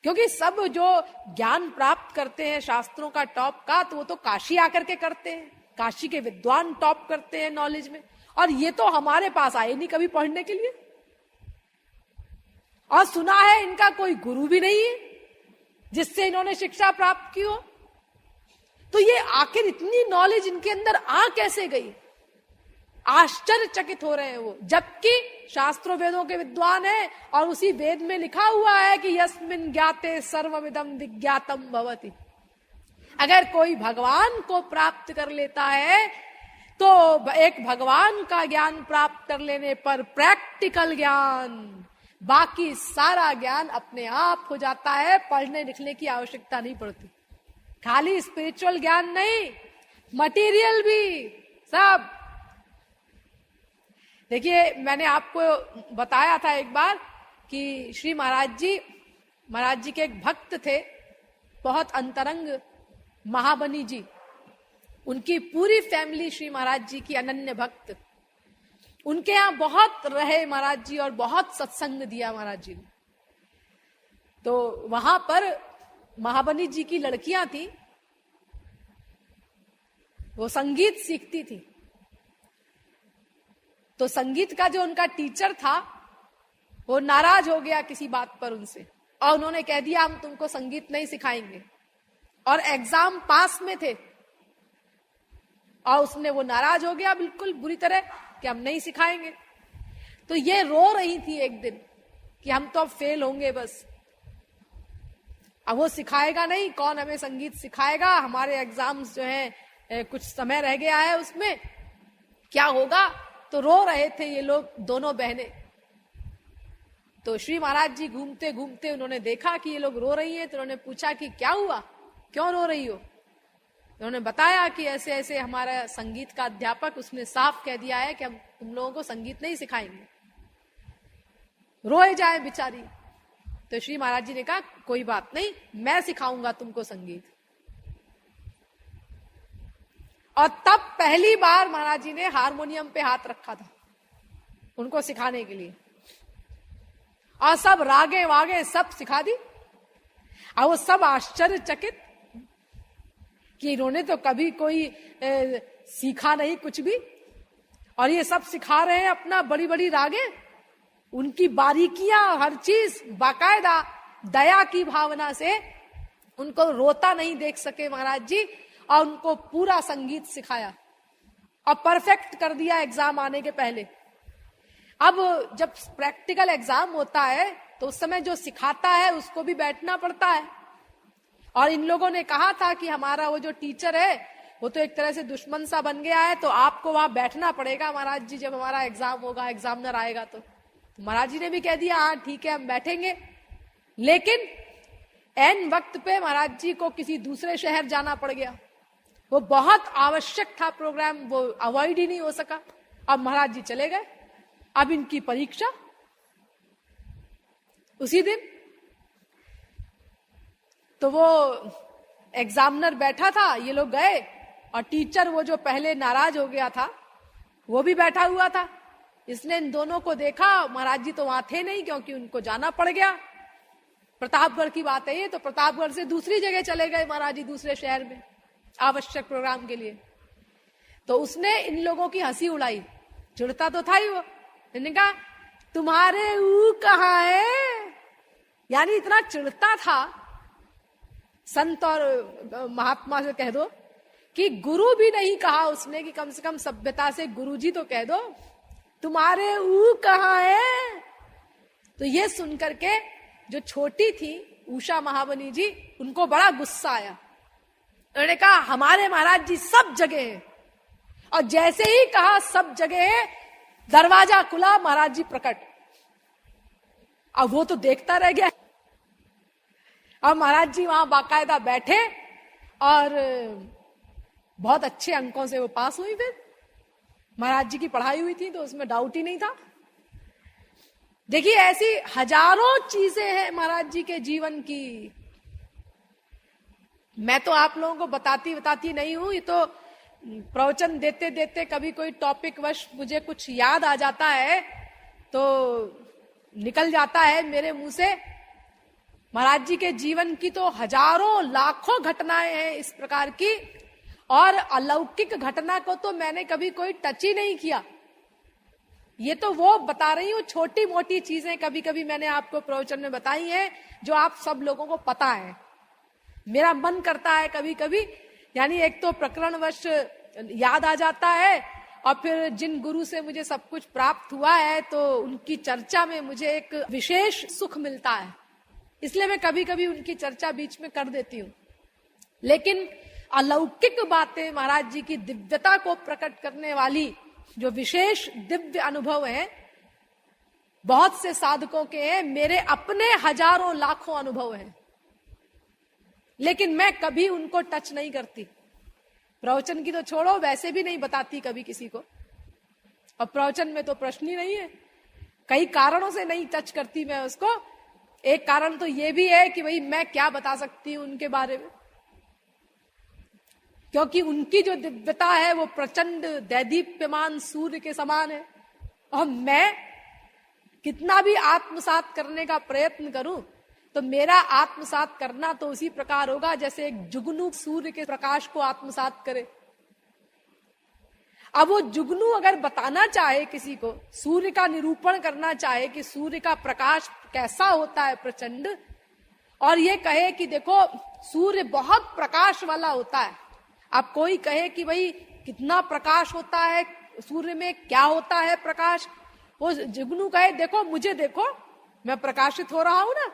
क्योंकि सब जो ज्ञान प्राप्त करते हैं शास्त्रों का टॉप का, तो वो तो काशी आकर के करते हैं, काशी के विद्वान टॉप करते हैं नॉलेज में, और ये तो हमारे पास आए नहीं कभी पढ़ने के लिए। और सुना है इनका कोई गुरु भी नहीं है जिससे इन्होंने शिक्षा प्राप्त की हो। तो ये आखिर इतनी नॉलेज इनके अंदर आ कैसे गई? आश्चर्यचकित हो रहे हैं वो, जबकि शास्त्रों वेदों के विद्वान है और उसी वेद में लिखा हुआ है कि यस्मिन् ज्ञाते सर्वमिदं विज्ञातम भवति। अगर कोई भगवान को प्राप्त कर लेता है तो एक भगवान का ज्ञान प्राप्त कर लेने पर प्रैक्टिकल ज्ञान, बाकी सारा ज्ञान अपने आप हो जाता है, पढ़ने लिखने की आवश्यकता नहीं पड़ती। खाली स्पिरिचुअल ज्ञान नहीं, मटेरियल भी सब। देखिए मैंने आपको बताया था एक बार कि श्री महाराज जी के एक भक्त थे, बहुत अंतरंग महाबनी जी, उनकी पूरी फैमिली श्री महाराज जी की अनन्य भक्त। उनके यहाँ बहुत रहे महाराज जी और बहुत सत्संग दिया महाराज जी ने। तो वहां पर महाबनी जी की लड़कियां थी, वो संगीत सीखती थी। तो संगीत का जो उनका टीचर था वो नाराज हो गया किसी बात पर उनसे, और उन्होंने कह दिया हम तुमको संगीत नहीं सिखाएंगे। और एग्जाम पास में थे, और उसने वो नाराज हो गया बिल्कुल बुरी तरह कि हम नहीं सिखाएंगे। तो ये रो रही थी एक दिन कि हम तो अब फेल होंगे बस, अब वो सिखाएगा नहीं, कौन हमें संगीत सिखाएगा, हमारे एग्जाम्स जो है कुछ समय रह गया है उसमें, क्या होगा। तो रो रहे थे ये लोग, दोनों बहनें। तो श्री महाराज जी घूमते घूमते उन्होंने देखा कि ये लोग रो रही हैं, तो उन्होंने पूछा कि क्या हुआ, क्यों रो रही हो। उन्होंने बताया कि ऐसे ऐसे हमारा संगीत का अध्यापक, उसने साफ कह दिया है कि हम तुम लोगों को संगीत नहीं सिखाएंगे। रोए जाए बेचारी। तो श्री महाराज जी ने कहा कोई बात नहीं, मैं सिखाऊंगा तुमको संगीत। और तब पहली बार महाराज जी ने हारमोनियम पे हाथ रखा था उनको सिखाने के लिए, और सब रागे वागे सब सिखा दी। और वो सब आश्चर्यचकित कि इन्होंने तो कभी कोई सीखा नहीं कुछ भी, और ये सब सिखा रहे हैं अपना बड़ी बड़ी रागे, उनकी बारीकियां हर चीज बाकायदा दया की भावना से उनको रोता नहीं देख सके महाराज जी, और उनको पूरा संगीत सिखाया और परफेक्ट कर दिया एग्जाम आने के पहले। अब जब प्रैक्टिकल एग्जाम होता है तो उस समय जो सिखाता है उसको भी बैठना पड़ता है, और इन लोगों ने कहा था कि हमारा वो जो टीचर है वो तो एक तरह से दुश्मन सा बन गया है, तो आपको वहां बैठना पड़ेगा महाराज जी, जब हमारा एग्जाम होगा, एग्जामिनर आएगा। तो महाराज जी ने भी कह दिया हाँ ठीक है हम बैठेंगे। लेकिन एन वक्त पे महाराज जी को किसी दूसरे शहर जाना पड़ गया, वो बहुत आवश्यक था प्रोग्राम, वो अवॉइड ही नहीं हो सका। अब महाराज जी चले गए, अब इनकी परीक्षा उसी दिन। तो वो एग्जामिनर बैठा था, ये लोग गए, और टीचर वो जो पहले नाराज हो गया था वो भी बैठा हुआ था। इसने इन दोनों को देखा, महाराज जी तो वहां थे नहीं क्योंकि उनको जाना पड़ गया, प्रतापगढ़ की बात है ये, तो प्रतापगढ़ से दूसरी जगह चले गए महाराज जी, दूसरे शहर में आवश्यक प्रोग्राम के लिए। तो उसने इन लोगों की हंसी उड़ाई, चिढ़ता तो था ही वो। मैंने कहा तुम्हारे ऊ कहाँ है, यानी इतना चिढ़ता था। संत और महात्मा से कह दो कि गुरु भी नहीं कहा उसने कि कम से कम सभ्यता से गुरुजी तो कह दो, तुम्हारे ऊ कहाँ है। तो ये सुनकर के जो छोटी थी उषा महाबनी जी, उनको बड़ा गुस्सा आया। उन्होंने कहा हमारे महाराज जी सब जगह है, और जैसे ही कहा सब जगह है, दरवाजा खुला, महाराज जी प्रकट। अब वो तो देखता रह गया। अब महाराज जी वहां बाकायदा बैठे और बहुत अच्छे अंकों से वो पास हुई। फिर महाराज जी की पढ़ाई हुई थी तो उसमें डाउट ही नहीं था। देखिए ऐसी हजारों चीजें हैं महाराज जी के जीवन की, मैं तो आप लोगों को बताती नहीं हूं, ये तो प्रवचन देते देते कभी कोई टॉपिक वश मुझे कुछ याद आ जाता है तो निकल जाता है मेरे मुंह से। महाराज जी के जीवन की तो हजारों लाखों घटनाएं हैं इस प्रकार की, और अलौकिक घटना को तो मैंने कभी कोई टच ही नहीं किया। ये तो वो बता रही हूं, छोटी मोटी चीजें कभी कभी मैंने आपको प्रवचन में बताई हैं जो आप सब लोगों को पता है। मेरा मन करता है कभी कभी, यानी एक तो प्रकरणवश याद आ जाता है, और फिर जिन गुरु से मुझे सब कुछ प्राप्त हुआ है तो उनकी चर्चा में मुझे एक विशेष सुख मिलता है, इसलिए मैं कभी कभी उनकी चर्चा बीच में कर देती हूँ। लेकिन अलौकिक बातें, महाराज जी की दिव्यता को प्रकट करने वाली जो विशेष दिव्य अनुभव है, बहुत से साधकों के हैं, मेरे अपने हजारों लाखों अनुभव हैं, लेकिन मैं कभी उनको टच नहीं करती। प्रवचन की तो छोड़ो, वैसे भी नहीं बताती कभी किसी को, और प्रवचन में तो प्रश्न ही नहीं है। कई कारणों से नहीं टच करती मैं उसको। एक कारण तो ये भी है कि भाई मैं क्या बता सकती हूं उनके बारे में, क्योंकि उनकी जो दिव्यता है वो प्रचंड दैदीप्यमान सूर्य के समान है, और मैं कितना भी आत्मसात करने का प्रयत्न करूं तो मेरा आत्मसात करना तो उसी प्रकार होगा जैसे एक जुगनू सूर्य के प्रकाश को आत्मसात करे। अब वो जुगनू अगर बताना चाहे किसी को, सूर्य का निरूपण करना चाहे कि सूर्य का प्रकाश कैसा होता है प्रचंड, और ये कहे कि देखो सूर्य बहुत प्रकाश वाला होता है। अब कोई कहे कि भाई कितना प्रकाश होता है सूर्य में, क्या होता है प्रकाश, वो जुगनू कहे देखो मुझे देखो, मैं प्रकाशित हो रहा हूं ना,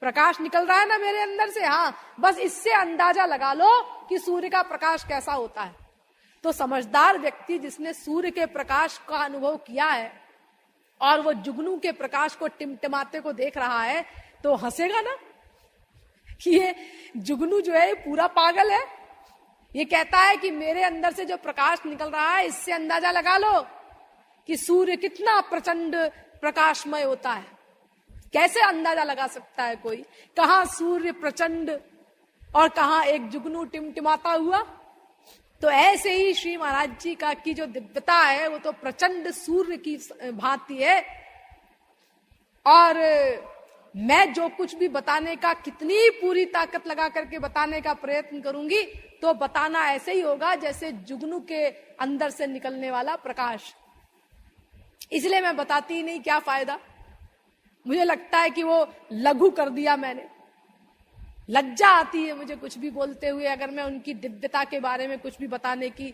प्रकाश निकल रहा है ना मेरे अंदर से, हाँ बस इससे अंदाजा लगा लो कि सूर्य का प्रकाश कैसा होता है। तो समझदार व्यक्ति जिसने सूर्य के प्रकाश का अनुभव किया है और वो जुगनू के प्रकाश को टिमटिमाते को देख रहा है तो हंसेगा ना कि ये जुगनू जो है पूरा पागल है। ये कहता है कि मेरे अंदर से जो प्रकाश निकल रहा है इससे अंदाजा लगा लो कि सूर्य कितना प्रचंड प्रकाशमय होता है। कैसे अंदाजा लगा सकता है कोई, कहां सूर्य प्रचंड और कहां एक जुगनू टिमटिमाता हुआ। तो ऐसे ही श्री महाराज जी का की जो दिव्यता है वो तो प्रचंड सूर्य की भांति है। और मैं जो कुछ भी बताने का कितनी पूरी ताकत लगा करके बताने का प्रयत्न करूंगी तो बताना ऐसे ही होगा जैसे जुगनू के अंदर से निकलने वाला प्रकाश। इसलिए मैं बताती ही नहीं, क्या फायदा। मुझे लगता है कि वो लघु कर दिया मैंने, लज्जा आती है मुझे कुछ भी बोलते हुए। अगर मैं उनकी दिव्यता के बारे में कुछ भी बताने की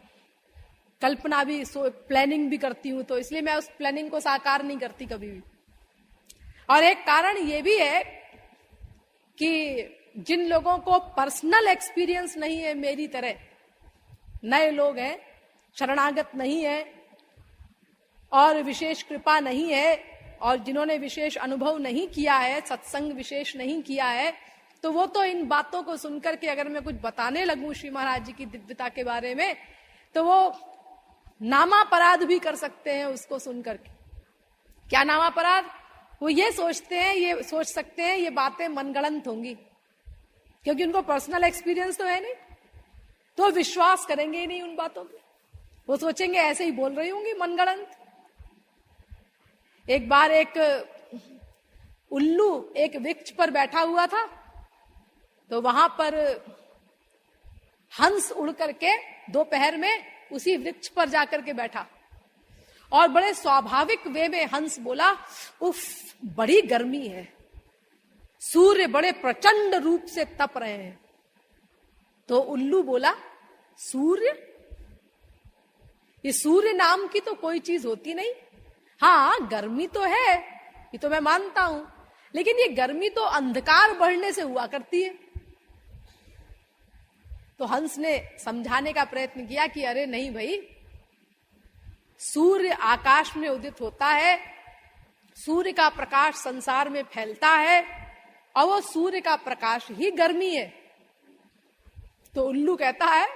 कल्पना भी प्लानिंग भी करती हूं तो इसलिए मैं उस प्लानिंग को साकार नहीं करती कभी भी। और एक कारण ये भी है कि जिन लोगों को पर्सनल एक्सपीरियंस नहीं है मेरी तरह, नए लोग हैं, शरणागत नहीं है और विशेष कृपा नहीं है और जिन्होंने विशेष अनुभव नहीं किया है, सत्संग विशेष नहीं किया है, तो वो तो इन बातों को सुनकर के अगर मैं कुछ बताने लगूं श्री महाराज जी की दिव्यता के बारे में तो वो नामापराध भी कर सकते हैं उसको सुनकर के। क्या नामापराध? वो ये सोच सकते हैं ये बातें मनगढ़ंत होंगी, क्योंकि उनको पर्सनल एक्सपीरियंस तो है नहीं, तो विश्वास करेंगे ही नहीं उन बातों पे। वो सोचेंगे ऐसे ही बोल रही होंगी मनगढ़ंत। एक बार एक उल्लू एक वृक्ष पर बैठा हुआ था, तो वहां पर हंस उड़ करके दोपहर में उसी वृक्ष पर जाकर के बैठा और बड़े स्वाभाविक वे में हंस बोला, उफ बड़ी गर्मी है, सूर्य बड़े प्रचंड रूप से तप रहे हैं। तो उल्लू बोला, सूर्य? ये सूर्य नाम की तो कोई चीज होती नहीं। हाँ गर्मी तो है, ये तो मैं मानता हूं, लेकिन ये गर्मी तो अंधकार बढ़ने से हुआ करती है। तो हंस ने समझाने का प्रयत्न किया कि अरे नहीं भाई, सूर्य आकाश में उदित होता है, सूर्य का प्रकाश संसार में फैलता है और वो सूर्य का प्रकाश ही गर्मी है। तो उल्लू कहता है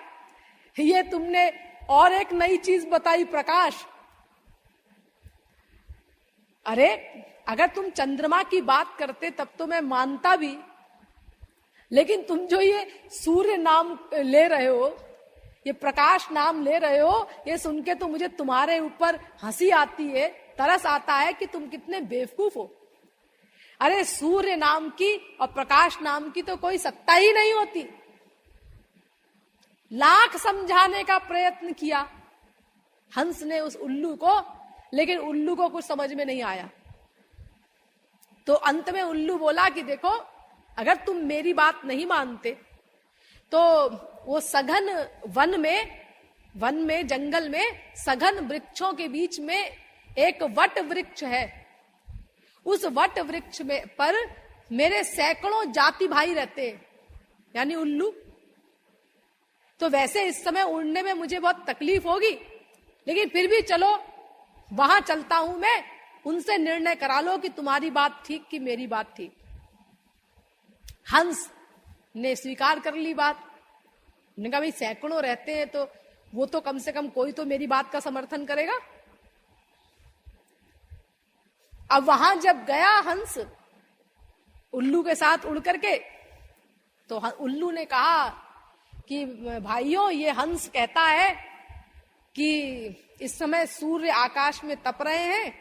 ये तुमने और एक नई चीज बताई, प्रकाश। अरे अगर तुम चंद्रमा की बात करते तब तो मैं मानता भी, लेकिन तुम जो ये सूर्य नाम ले रहे हो, ये प्रकाश नाम ले रहे हो, ये सुन के तो मुझे तुम्हारे ऊपर हंसी आती है, तरस आता है कि तुम कितने बेवकूफ हो। अरे सूर्य नाम की और प्रकाश नाम की तो कोई सत्ता ही नहीं होती। लाख समझाने का प्रयत्न किया हंस ने उस उल्लू को, लेकिन उल्लू को कुछ समझ में नहीं आया। तो अंत में उल्लू बोला कि देखो अगर तुम मेरी बात नहीं मानते तो वो सघन वन में जंगल में सघन वृक्षों के बीच में एक वट वृक्ष है। उस वट वृक्ष में पर मेरे सैकड़ों जाति भाई रहते हैं, यानी उल्लू। तो वैसे इस समय उड़ने में मुझे बहुत तकलीफ होगी, लेकिन फिर भी चलो वहां चलता हूं मैं, उनसे निर्णय करा लो कि तुम्हारी बात ठीक कि मेरी बात ठीक। हंस ने स्वीकार कर ली बात। उन्होंने कहा भाई सैकड़ों रहते हैं तो वो तो कम से कम कोई तो मेरी बात का समर्थन करेगा। अब वहां जब गया हंस उल्लू के साथ उड़ करके, तो उल्लू ने कहा कि भाइयों ये हंस कहता है कि इस समय सूर्य आकाश में तप रहे हैं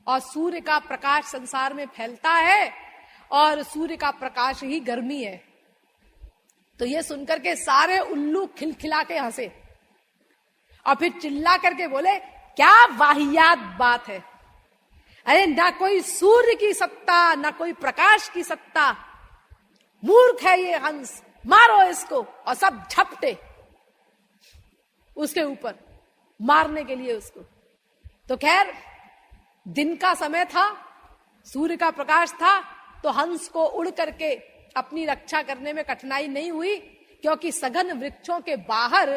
और सूर्य का प्रकाश संसार में फैलता है और सूर्य का प्रकाश ही गर्मी है। तो ये सुनकर के सारे उल्लू खिलखिला के हंसे और फिर चिल्ला करके बोले, क्या वाहियात बात है, अरे ना कोई सूर्य की सत्ता, ना कोई प्रकाश की सत्ता, मूर्ख है ये हंस, मारो इसको। और सब झपटे उसके ऊपर मारने के लिए उसको। तो खैर दिन का समय था, सूर्य का प्रकाश था, तो हंस को उड़ करके अपनी रक्षा करने में कठिनाई नहीं हुई, क्योंकि सघन वृक्षों के बाहर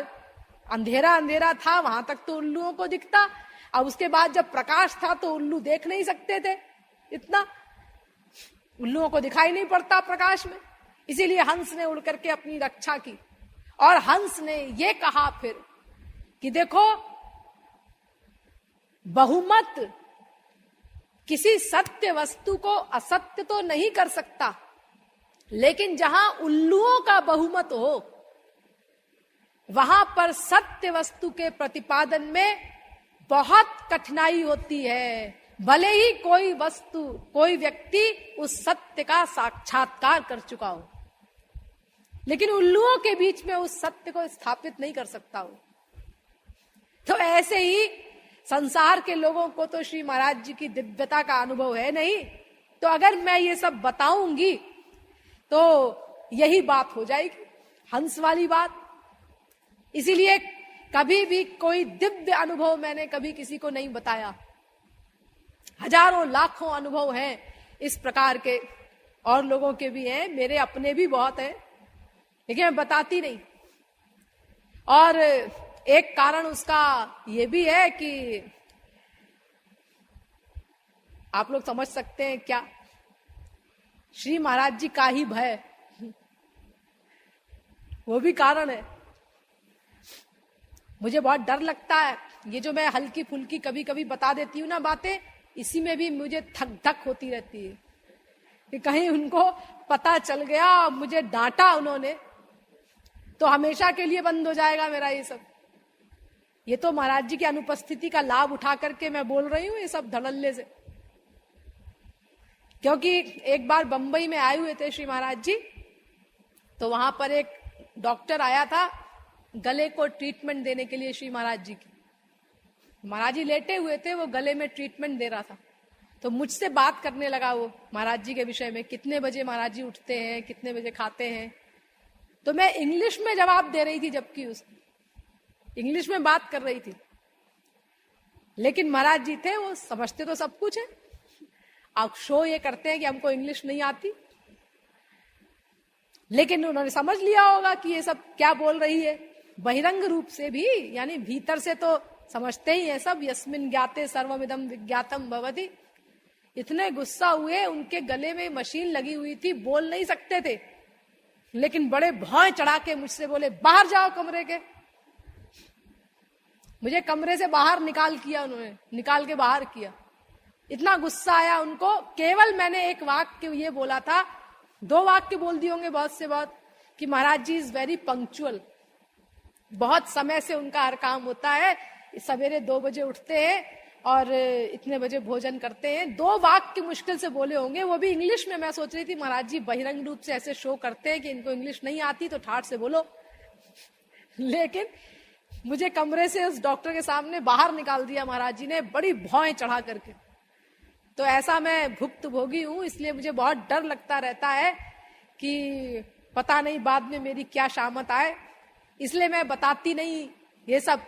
अंधेरा अंधेरा था, वहां तक तो उल्लुओं को दिखता। अब उसके बाद जब प्रकाश था तो उल्लू देख नहीं सकते थे, इतना उल्लुओं को दिखाई नहीं पड़ता प्रकाश में, इसीलिए हंस ने उड़ करके अपनी रक्षा की। और हंस ने ये कहा फिर कि देखो, बहुमत किसी सत्य वस्तु को असत्य तो नहीं कर सकता, लेकिन जहां उल्लुओं का बहुमत हो वहां पर सत्य वस्तु के प्रतिपादन में बहुत कठिनाई होती है, भले ही कोई वस्तु, कोई व्यक्ति उस सत्य का साक्षात्कार कर चुका हो, लेकिन उल्लुओं के बीच में उस सत्य को स्थापित नहीं कर सकता हो। तो ऐसे ही संसार के लोगों को तो श्री महाराज जी की दिव्यता का अनुभव है नहीं, तो अगर मैं ये सब बताऊंगी तो यही बात हो जाएगी, हंस वाली बात। इसीलिए कभी भी कोई दिव्य अनुभव मैंने कभी किसी को नहीं बताया। हजारों लाखों अनुभव हैं इस प्रकार के, और लोगों के भी हैं, मेरे अपने भी बहुत हैं, लेकिन मैं बताती नहीं। और एक कारण उसका ये भी है कि आप लोग समझ सकते हैं क्या, श्री महाराज जी का ही भय, वो भी कारण है। मुझे बहुत डर लगता है, ये जो मैं हल्की फुल्की कभी कभी बता देती हूँ ना बातें, इसी में भी मुझे थक थक होती रहती है कि कहीं उनको पता चल गया, मुझे डांटा उन्होंने, तो हमेशा के लिए बंद हो जाएगा मेरा ये सब। ये तो महाराज जी की अनुपस्थिति का लाभ उठा करके मैं बोल रही हूँ ये सब धड़ल्ले से। क्योंकि एक बार बंबई में आए हुए थे श्री महाराज जी, तो वहां पर एक डॉक्टर आया था गले को ट्रीटमेंट देने के लिए श्री महाराज जी की। महाराज जी लेटे हुए थे, वो गले में ट्रीटमेंट दे रहा था, तो मुझसे बात करने लगा वो महाराज जी के विषय में, कितने बजे महाराज जी उठते हैं, कितने बजे खाते हैं। तो मैं इंग्लिश में जवाब दे रही थी, जबकि उस इंग्लिश में बात कर रही थी, लेकिन महाराज जी थे, वो समझते तो सब कुछ है। आप शो ये करते हैं कि हमको इंग्लिश नहीं आती, लेकिन उन्होंने समझ लिया होगा कि ये सब क्या बोल रही है। बहिरंग रूप से भी, यानी भीतर से तो समझते ही है सब। यस्मिन ज्ञाते सर्वमिदं विज्ञातम भवति। इतने गुस्सा हुए, उनके गले में मशीन लगी हुई थी, बोल नहीं सकते थे, लेकिन बड़े भौं चढ़ा के मुझसे बोले, बाहर जाओ कमरे के। मुझे कमरे से बाहर निकाल के बाहर किया। इतना गुस्सा आया उनको। केवल मैंने एक वाक्य ये बोला था, 2 वाक्य बोल दिए होंगे बहुत से बहुत, कि महाराज जी इज वेरी पंक्चुअल, बहुत समय से उनका हर काम होता है, सवेरे 2 बजे उठते हैं और इतने बजे भोजन करते हैं। 2 वाक्य मुश्किल से बोले होंगे, वो भी इंग्लिश में। मैं सोच रही थी महाराज जी बहिरंग रूप से ऐसे शो करते हैं कि इनको इंग्लिश नहीं आती, तो ठाठ से बोलो। लेकिन मुझे कमरे से उस डॉक्टर के सामने बाहर निकाल दिया महाराज जी ने, बड़ी भौएं चढ़ा करके। तो ऐसा मैं भुक्त भोगी हूं, इसलिए मुझे बहुत डर लगता रहता है कि पता नहीं बाद में मेरी क्या शामत आए, इसलिए मैं बताती नहीं ये सब।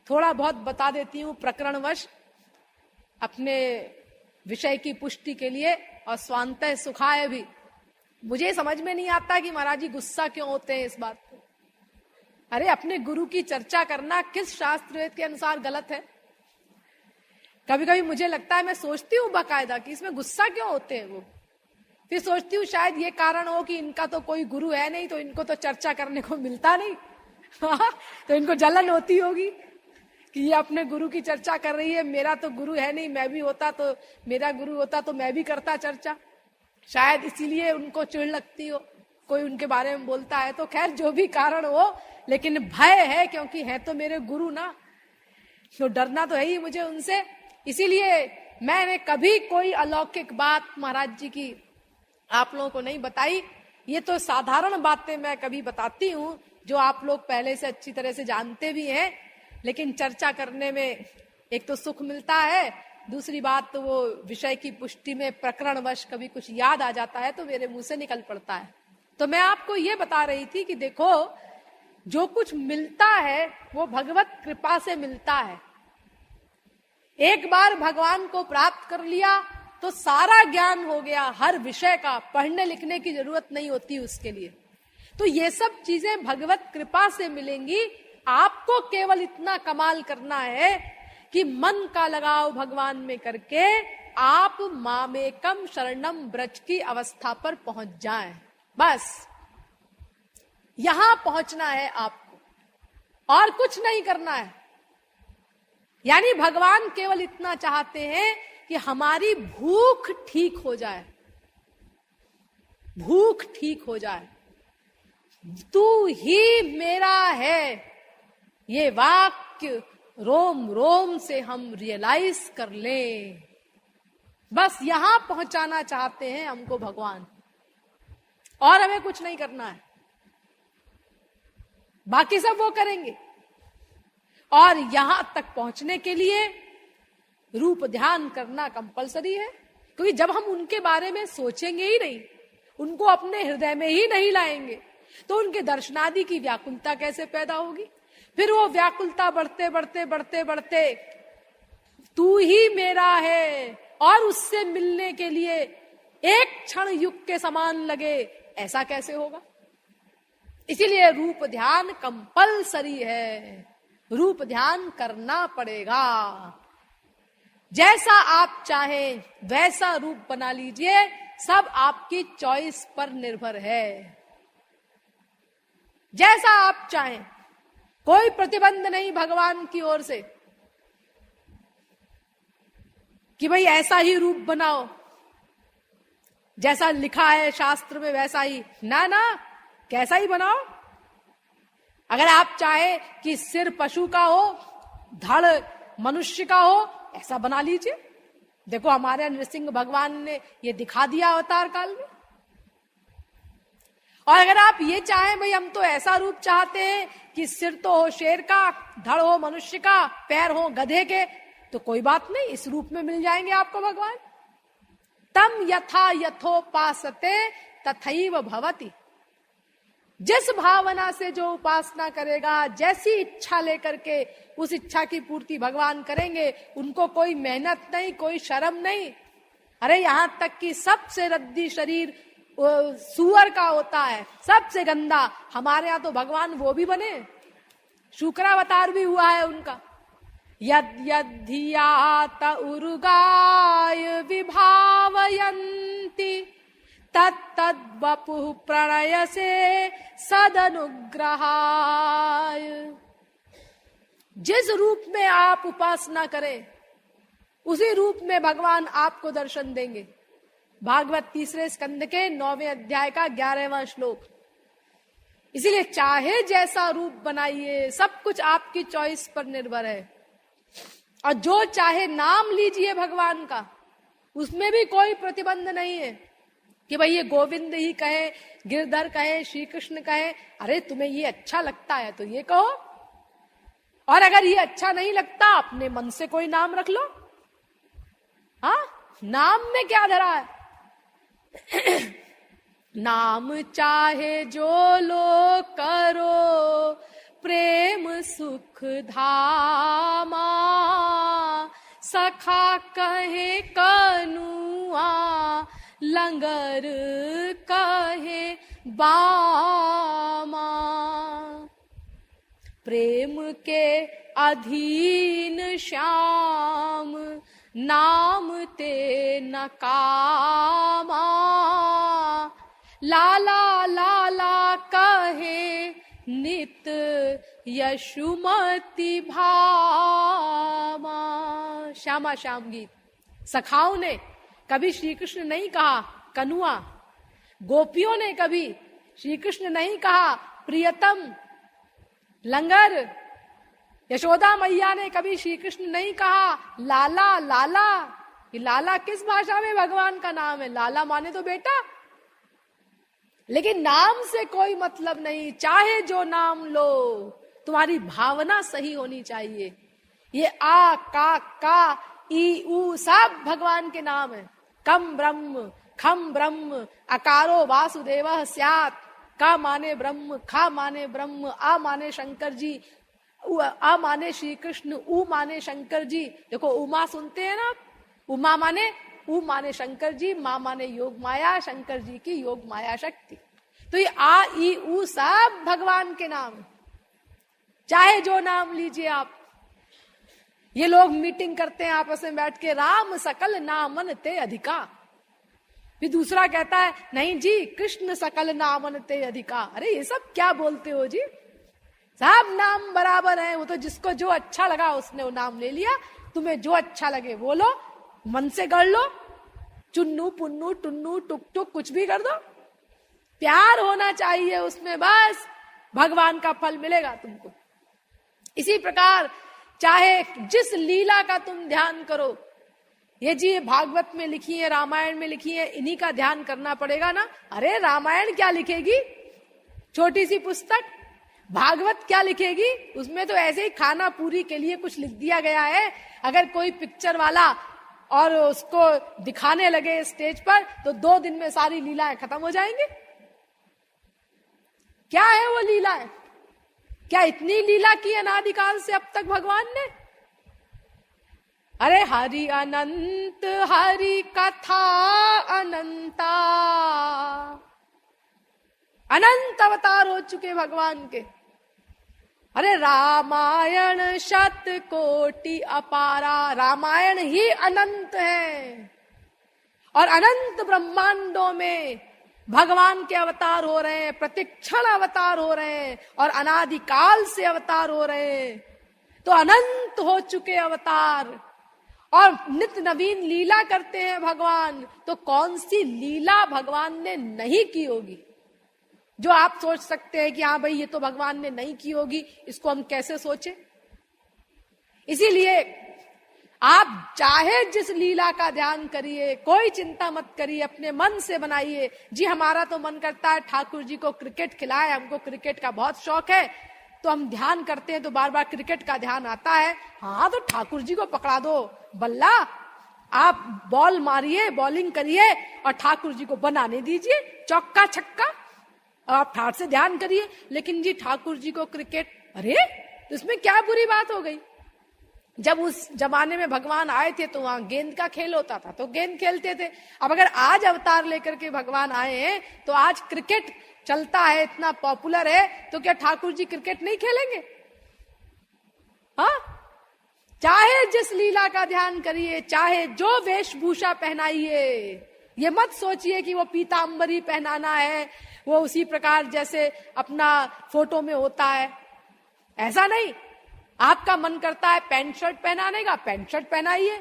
थोड़ा बहुत बता देती हूँ प्रकरणवश, अपने विषय की पुष्टि के लिए, और स्वांतः सुखाय भी। मुझे समझ में नहीं आता कि महाराज जी गुस्सा क्यों होते हैं इस बात पे। अरे अपने गुरु की चर्चा करना किस शास्त्र वेद के अनुसार गलत है? कभी कभी मुझे लगता है, मैं सोचती हूँ बाकायदा कि इसमें गुस्सा क्यों होते हैं वो। फिर सोचती हूँ शायद ये कारण हो कि इनका तो कोई गुरु है नहीं, तो इनको तो चर्चा करने को मिलता नहीं। तो इनको जलन होती होगी कि ये अपने गुरु की चर्चा कर रही है, मेरा तो गुरु है नहीं, मैं भी होता तो, मेरा गुरु होता तो मैं भी करता चर्चा। शायद इसीलिए उनको चिढ़ लगती हो, कोई उनके बारे में बोलता है। तो खैर जो भी कारण हो, लेकिन भय है, क्योंकि है तो मेरे गुरु ना, तो डरना तो है ही मुझे उनसे। इसीलिए मैंने कभी कोई अलौकिक बात महाराज जी की आप लोगों को नहीं बताई। ये तो साधारण बातें मैं कभी बताती हूँ जो आप लोग पहले से अच्छी तरह से जानते भी हैं, लेकिन चर्चा करने में एक तो सुख मिलता है, दूसरी बात तो वो विषय की पुष्टि में प्रकरणवश कभी कुछ याद आ जाता है तो मेरे मुंह से निकल पड़ता है। तो मैं आपको ये बता रही थी कि देखो, जो कुछ मिलता है वो भगवत कृपा से मिलता है। एक बार भगवान को प्राप्त कर लिया तो सारा ज्ञान हो गया, हर विषय का पढ़ने लिखने की जरूरत नहीं होती उसके लिए। तो ये सब चीजें भगवत कृपा से मिलेंगी। आपको केवल इतना कमाल करना है कि मन का लगाव भगवान में करके आप मामेकम शरणम ब्रज की अवस्था पर पहुंच जाएं। बस यहां पहुंचना है आपको, और कुछ नहीं करना है। यानी भगवान केवल इतना चाहते हैं कि हमारी भूख ठीक हो जाए, भूख ठीक हो जाए। तू ही मेरा है, ये वाक्य रोम रोम से हम रियलाइज कर लें। बस यहां पहुंचाना चाहते हैं हमको भगवान, और हमें कुछ नहीं करना है, बाकी सब वो करेंगे। और यहां तक पहुंचने के लिए रूप ध्यान करना कंपलसरी है, क्योंकि जब हम उनके बारे में सोचेंगे ही नहीं, उनको अपने हृदय में ही नहीं लाएंगे, तो उनके दर्शनादि की व्याकुलता कैसे पैदा होगी। फिर वो व्याकुलता बढ़ते बढ़ते बढ़ते बढ़ते तू ही मेरा है, और उससे मिलने के लिए एक क्षण युग के समान लगे, ऐसा कैसे होगा। इसीलिए रूप ध्यान कंपलसरी है, रूप ध्यान करना पड़ेगा। जैसा आप चाहें वैसा रूप बना लीजिए, सब आपकी चॉइस पर निर्भर है। जैसा आप चाहें, कोई प्रतिबंध नहीं भगवान की ओर से कि भाई ऐसा ही रूप बनाओ, जैसा लिखा है शास्त्र में वैसा ही। ना ना, कैसा ही बनाओ। अगर आप चाहे कि सिर पशु का हो, धड़ मनुष्य का हो, ऐसा बना लीजिए। देखो हमारे नृसिंह भगवान ने ये दिखा दिया अवतार काल में। और अगर आप ये चाहें भाई हम तो ऐसा रूप चाहते हैं कि सिर तो हो शेर का, धड़ हो मनुष्य का, पैर हो गधे के, तो कोई बात नहीं, इस रूप में मिल जाएंगे आपको भगवान। तम यथा यथोपासते तथैव भवति। जिस भावना से जो उपासना करेगा, जैसी इच्छा लेकर के उस इच्छा की पूर्ति भगवान करेंगे। उनको कोई मेहनत नहीं, कोई शर्म नहीं। अरे यहां तक कि सबसे रद्दी शरीर सुअर का होता है, सबसे गंदा, हमारे यहां तो भगवान वो भी बने, शुक्रावतार भी हुआ है उनका। यद यद्धियात उरुगाय विभावयन्ति तत्तद् वपुः प्रणयसे सदनुग्रहाय। जिस रूप में आप उपासना करें, उसी रूप में भगवान आपको दर्शन देंगे। भागवत 3 स्कंद के 9वें अध्याय का 11वां श्लोक। इसीलिए चाहे जैसा रूप बनाइए, सब कुछ आपकी चॉइस पर निर्भर है। और जो चाहे नाम लीजिए भगवान का, उसमें भी कोई प्रतिबंध नहीं है कि भाई ये गोविंद ही कहे, गिरधर कहे, श्री कृष्ण कहे। अरे तुम्हें ये अच्छा लगता है तो ये कहो, और अगर ये अच्छा नहीं लगता अपने मन से कोई नाम रख लो। हाँ, नाम में क्या धरा है। नाम चाहे जो लो करो, प्रेम सुख धामा, सखा कहे कनुआ, लंगर कहे बामा। प्रेम के अधीन श्याम, नाम ते न कामा, लाला लाला कहे नित यशुमति भामा। श्यामा श्याम गीत। सखाओं ने कभी श्री कृष्ण नहीं कहा कनुआ, गोपियों ने कभी श्री कृष्ण नहीं कहा प्रियतम, लंगर, यशोदा मैया ने कभी श्री कृष्ण नहीं कहा लाला लाला। ये लाला किस भाषा में भगवान का नाम है। लाला माने तो बेटा, लेकिन नाम से कोई मतलब नहीं, चाहे जो नाम लो, तुम्हारी भावना सही होनी चाहिए। ये आ, का, ई, ऊ सब भगवान के नाम है। कम ब्रह्म, खम ब्रह्म, अकारो वासुदेव स्यात्, का माने ब्रह्म, खा माने ब्रह्म, आ माने शंकर जी, आ माने श्री कृष्ण, ऊ माने शंकर जी। देखो उमा सुनते हैं ना, उमा माने, ऊ माने शंकर जी, माँ माने योग माया, शंकर जी की योग माया शक्ति। तो ये आ, ई, ऊ सब भगवान के नाम है, चाहे जो नाम लीजिए आप। ये लोग मीटिंग करते हैं आपस में बैठ के, राम सकल नामन ते अधिका। फिर दूसरा कहता है नहीं जी, कृष्ण सकल नामन ते अधिका। अरे ये सब क्या बोलते हो जी, सब नाम बराबर है। वो तो जिसको जो अच्छा लगा उसने वो नाम ले लिया। तुम्हें जो अच्छा लगे वो लो, मन से गढ़ लो, चुन्नू पुन्नू टुन्नू टुक टुक कुछ भी कर दो, प्यार होना चाहिए उसमें, बस भगवान का फल मिलेगा तुमको। इसी प्रकार चाहे जिस लीला का तुम ध्यान करो, ये जी भागवत में लिखी है, रामायण में लिखी है, इन्हीं का ध्यान करना पड़ेगा ना। अरे रामायण क्या लिखेगी, छोटी सी पुस्तक। भागवत क्या लिखेगी, उसमें तो ऐसे ही खाना पूरी के लिए कुछ लिख दिया गया है। अगर कोई पिक्चर वाला और उसको दिखाने लगे स्टेज पर तो 2 दिन में सारी लीलाएं खत्म हो जाएंगी। क्या है वो लीलाएं? क्या इतनी लीला की अनादिकाल से अब तक भगवान ने? अरे हरि अनंत, हरि कथा अनंता, अनंत अवतार हो चुके भगवान के। अरे रामायण शत कोटि अपारा, रामायण ही अनंत है। और अनंत ब्रह्मांडों में भगवान के अवतार हो रहे हैं, प्रतिक्षण अवतार हो रहे हैं, और अनादिकाल से अवतार हो रहे हैं। तो अनंत हो चुके अवतार और नित्य नवीन लीला करते हैं भगवान। तो कौन सी लीला भगवान ने नहीं की होगी जो आप सोच सकते हैं कि हाँ भाई ये तो भगवान ने नहीं की होगी, इसको हम कैसे सोचे? इसीलिए आप चाहे जिस लीला का ध्यान करिए, कोई चिंता मत करिए, अपने मन से बनाइए। जी हमारा तो मन करता है ठाकुर जी को क्रिकेट खिलाए, हमको क्रिकेट का बहुत शौक है, तो हम ध्यान करते हैं तो बार बार क्रिकेट का ध्यान आता है। हाँ तो ठाकुर जी को पकड़ा दो बल्ला, आप बॉल मारिए, बॉलिंग करिए और ठाकुर जी को बनाने दीजिए चौका छक्का, और आप ठाट से ध्यान करिए। लेकिन जी ठाकुर जी को क्रिकेट, अरे तो इसमें क्या बुरी बात हो गई? जब उस जमाने में भगवान आए थे तो वहां गेंद का खेल होता था तो गेंद खेलते थे। अब अगर आज अवतार लेकर के भगवान आए हैं तो आज क्रिकेट चलता है, इतना पॉपुलर है, तो क्या ठाकुर जी क्रिकेट नहीं खेलेंगे? हाँ, चाहे जिस लीला का ध्यान करिए, चाहे जो वेशभूषा पहनाइए, ये मत सोचिए कि वो पीतांबरी पहनाना है, वो उसी प्रकार जैसे अपना फोटो में होता है, ऐसा नहीं। आपका मन करता है पैंट शर्ट पहनाने का, पैंट शर्ट पहनाइए।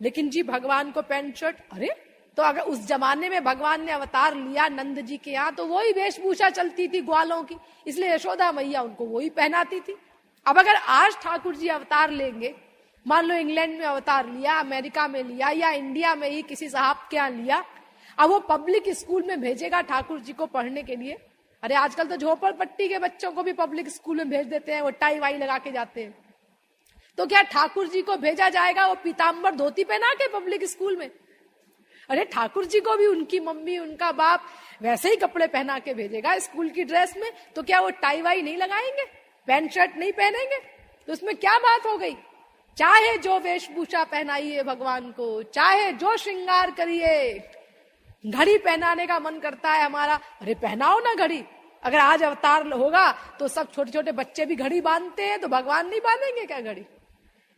लेकिन जी भगवान को पैंट शर्ट, अरे तो अगर उस जमाने में भगवान ने अवतार लिया नंद जी के यहाँ तो वही वेशभूषा चलती थी ग्वालों की, इसलिए यशोदा मैया उनको वही पहनाती थी। अब अगर आज ठाकुर जी अवतार लेंगे, मान लो इंग्लैंड में अवतार लिया, अमेरिका में लिया, या इंडिया में ही किसी साहब के यहाँ लिया, अब वो पब्लिक स्कूल में भेजेगा ठाकुर जी को पढ़ने के लिए। अरे आजकल तो झोपड़पट्टी के बच्चों को भी पब्लिक स्कूल में भेज देते हैं, वो टाई वाई लगा के जाते हैं। तो क्या ठाकुर जी को भेजा जाएगा वो पीताम्बर धोती पहना के पब्लिक स्कूल में? अरे ठाकुर जी को भी उनकी मम्मी उनका बाप वैसे ही कपड़े पहना के भेजेगा स्कूल की ड्रेस में, तो क्या वो टाई वाई नहीं लगाएंगे, पैंट शर्ट नहीं पहनेंगे? तो उसमें क्या बात हो गई? चाहे जो वेशभूषा पहनाइए भगवान को, चाहे जो श्रृंगार करिए। घड़ी पहनाने का मन करता है हमारा, अरे पहनाओ ना घड़ी। अगर आज अवतार होगा तो सब छोटे छोटे बच्चे भी घड़ी बांधते हैं, तो भगवान नहीं बांधेंगे क्या घड़ी?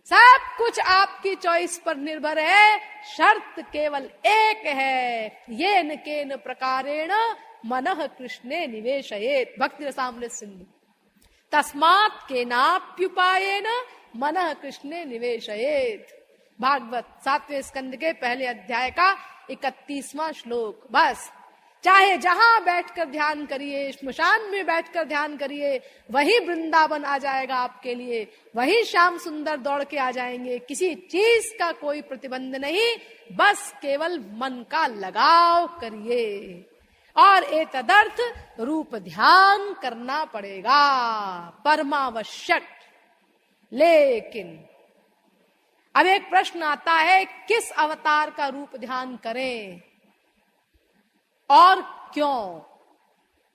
सब कुछ आपकी चॉइस पर निर्भर है, शर्त केवल एक है, येन केन प्रकारेण मनः कृष्णे निवेशयेत्। भक्ति रसामृत सिंधु। तस्मात् केनाप्युपायेन मनः कृष्णे निवेशयेत्। भागवत 7वें स्कंद के पहले अध्याय का 31वां श्लोक। बस चाहे जहां बैठकर ध्यान करिए, श्मशान में बैठकर ध्यान करिए, वही वृंदावन आ जाएगा आपके लिए, वही श्याम सुंदर दौड़ के आ जाएंगे। किसी चीज का कोई प्रतिबंध नहीं, बस केवल मन का लगाव करिए। और एतदर्थ रूप ध्यान करना पड़ेगा, परमावश्यक। लेकिन अब एक प्रश्न आता है, किस अवतार का रूप ध्यान करें और क्यों?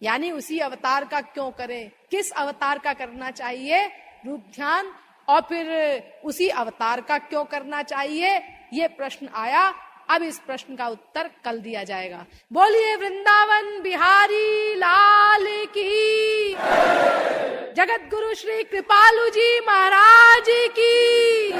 यानी उसी अवतार का क्यों करें, किस अवतार का करना चाहिए रूप ध्यान, और फिर उसी अवतार का क्यों करना चाहिए, ये प्रश्न आया। अब इस प्रश्न का उत्तर कल दिया जाएगा। बोलिए वृंदावन बिहारी लाल की, जगत गुरु श्री कृपालु जी महाराज की।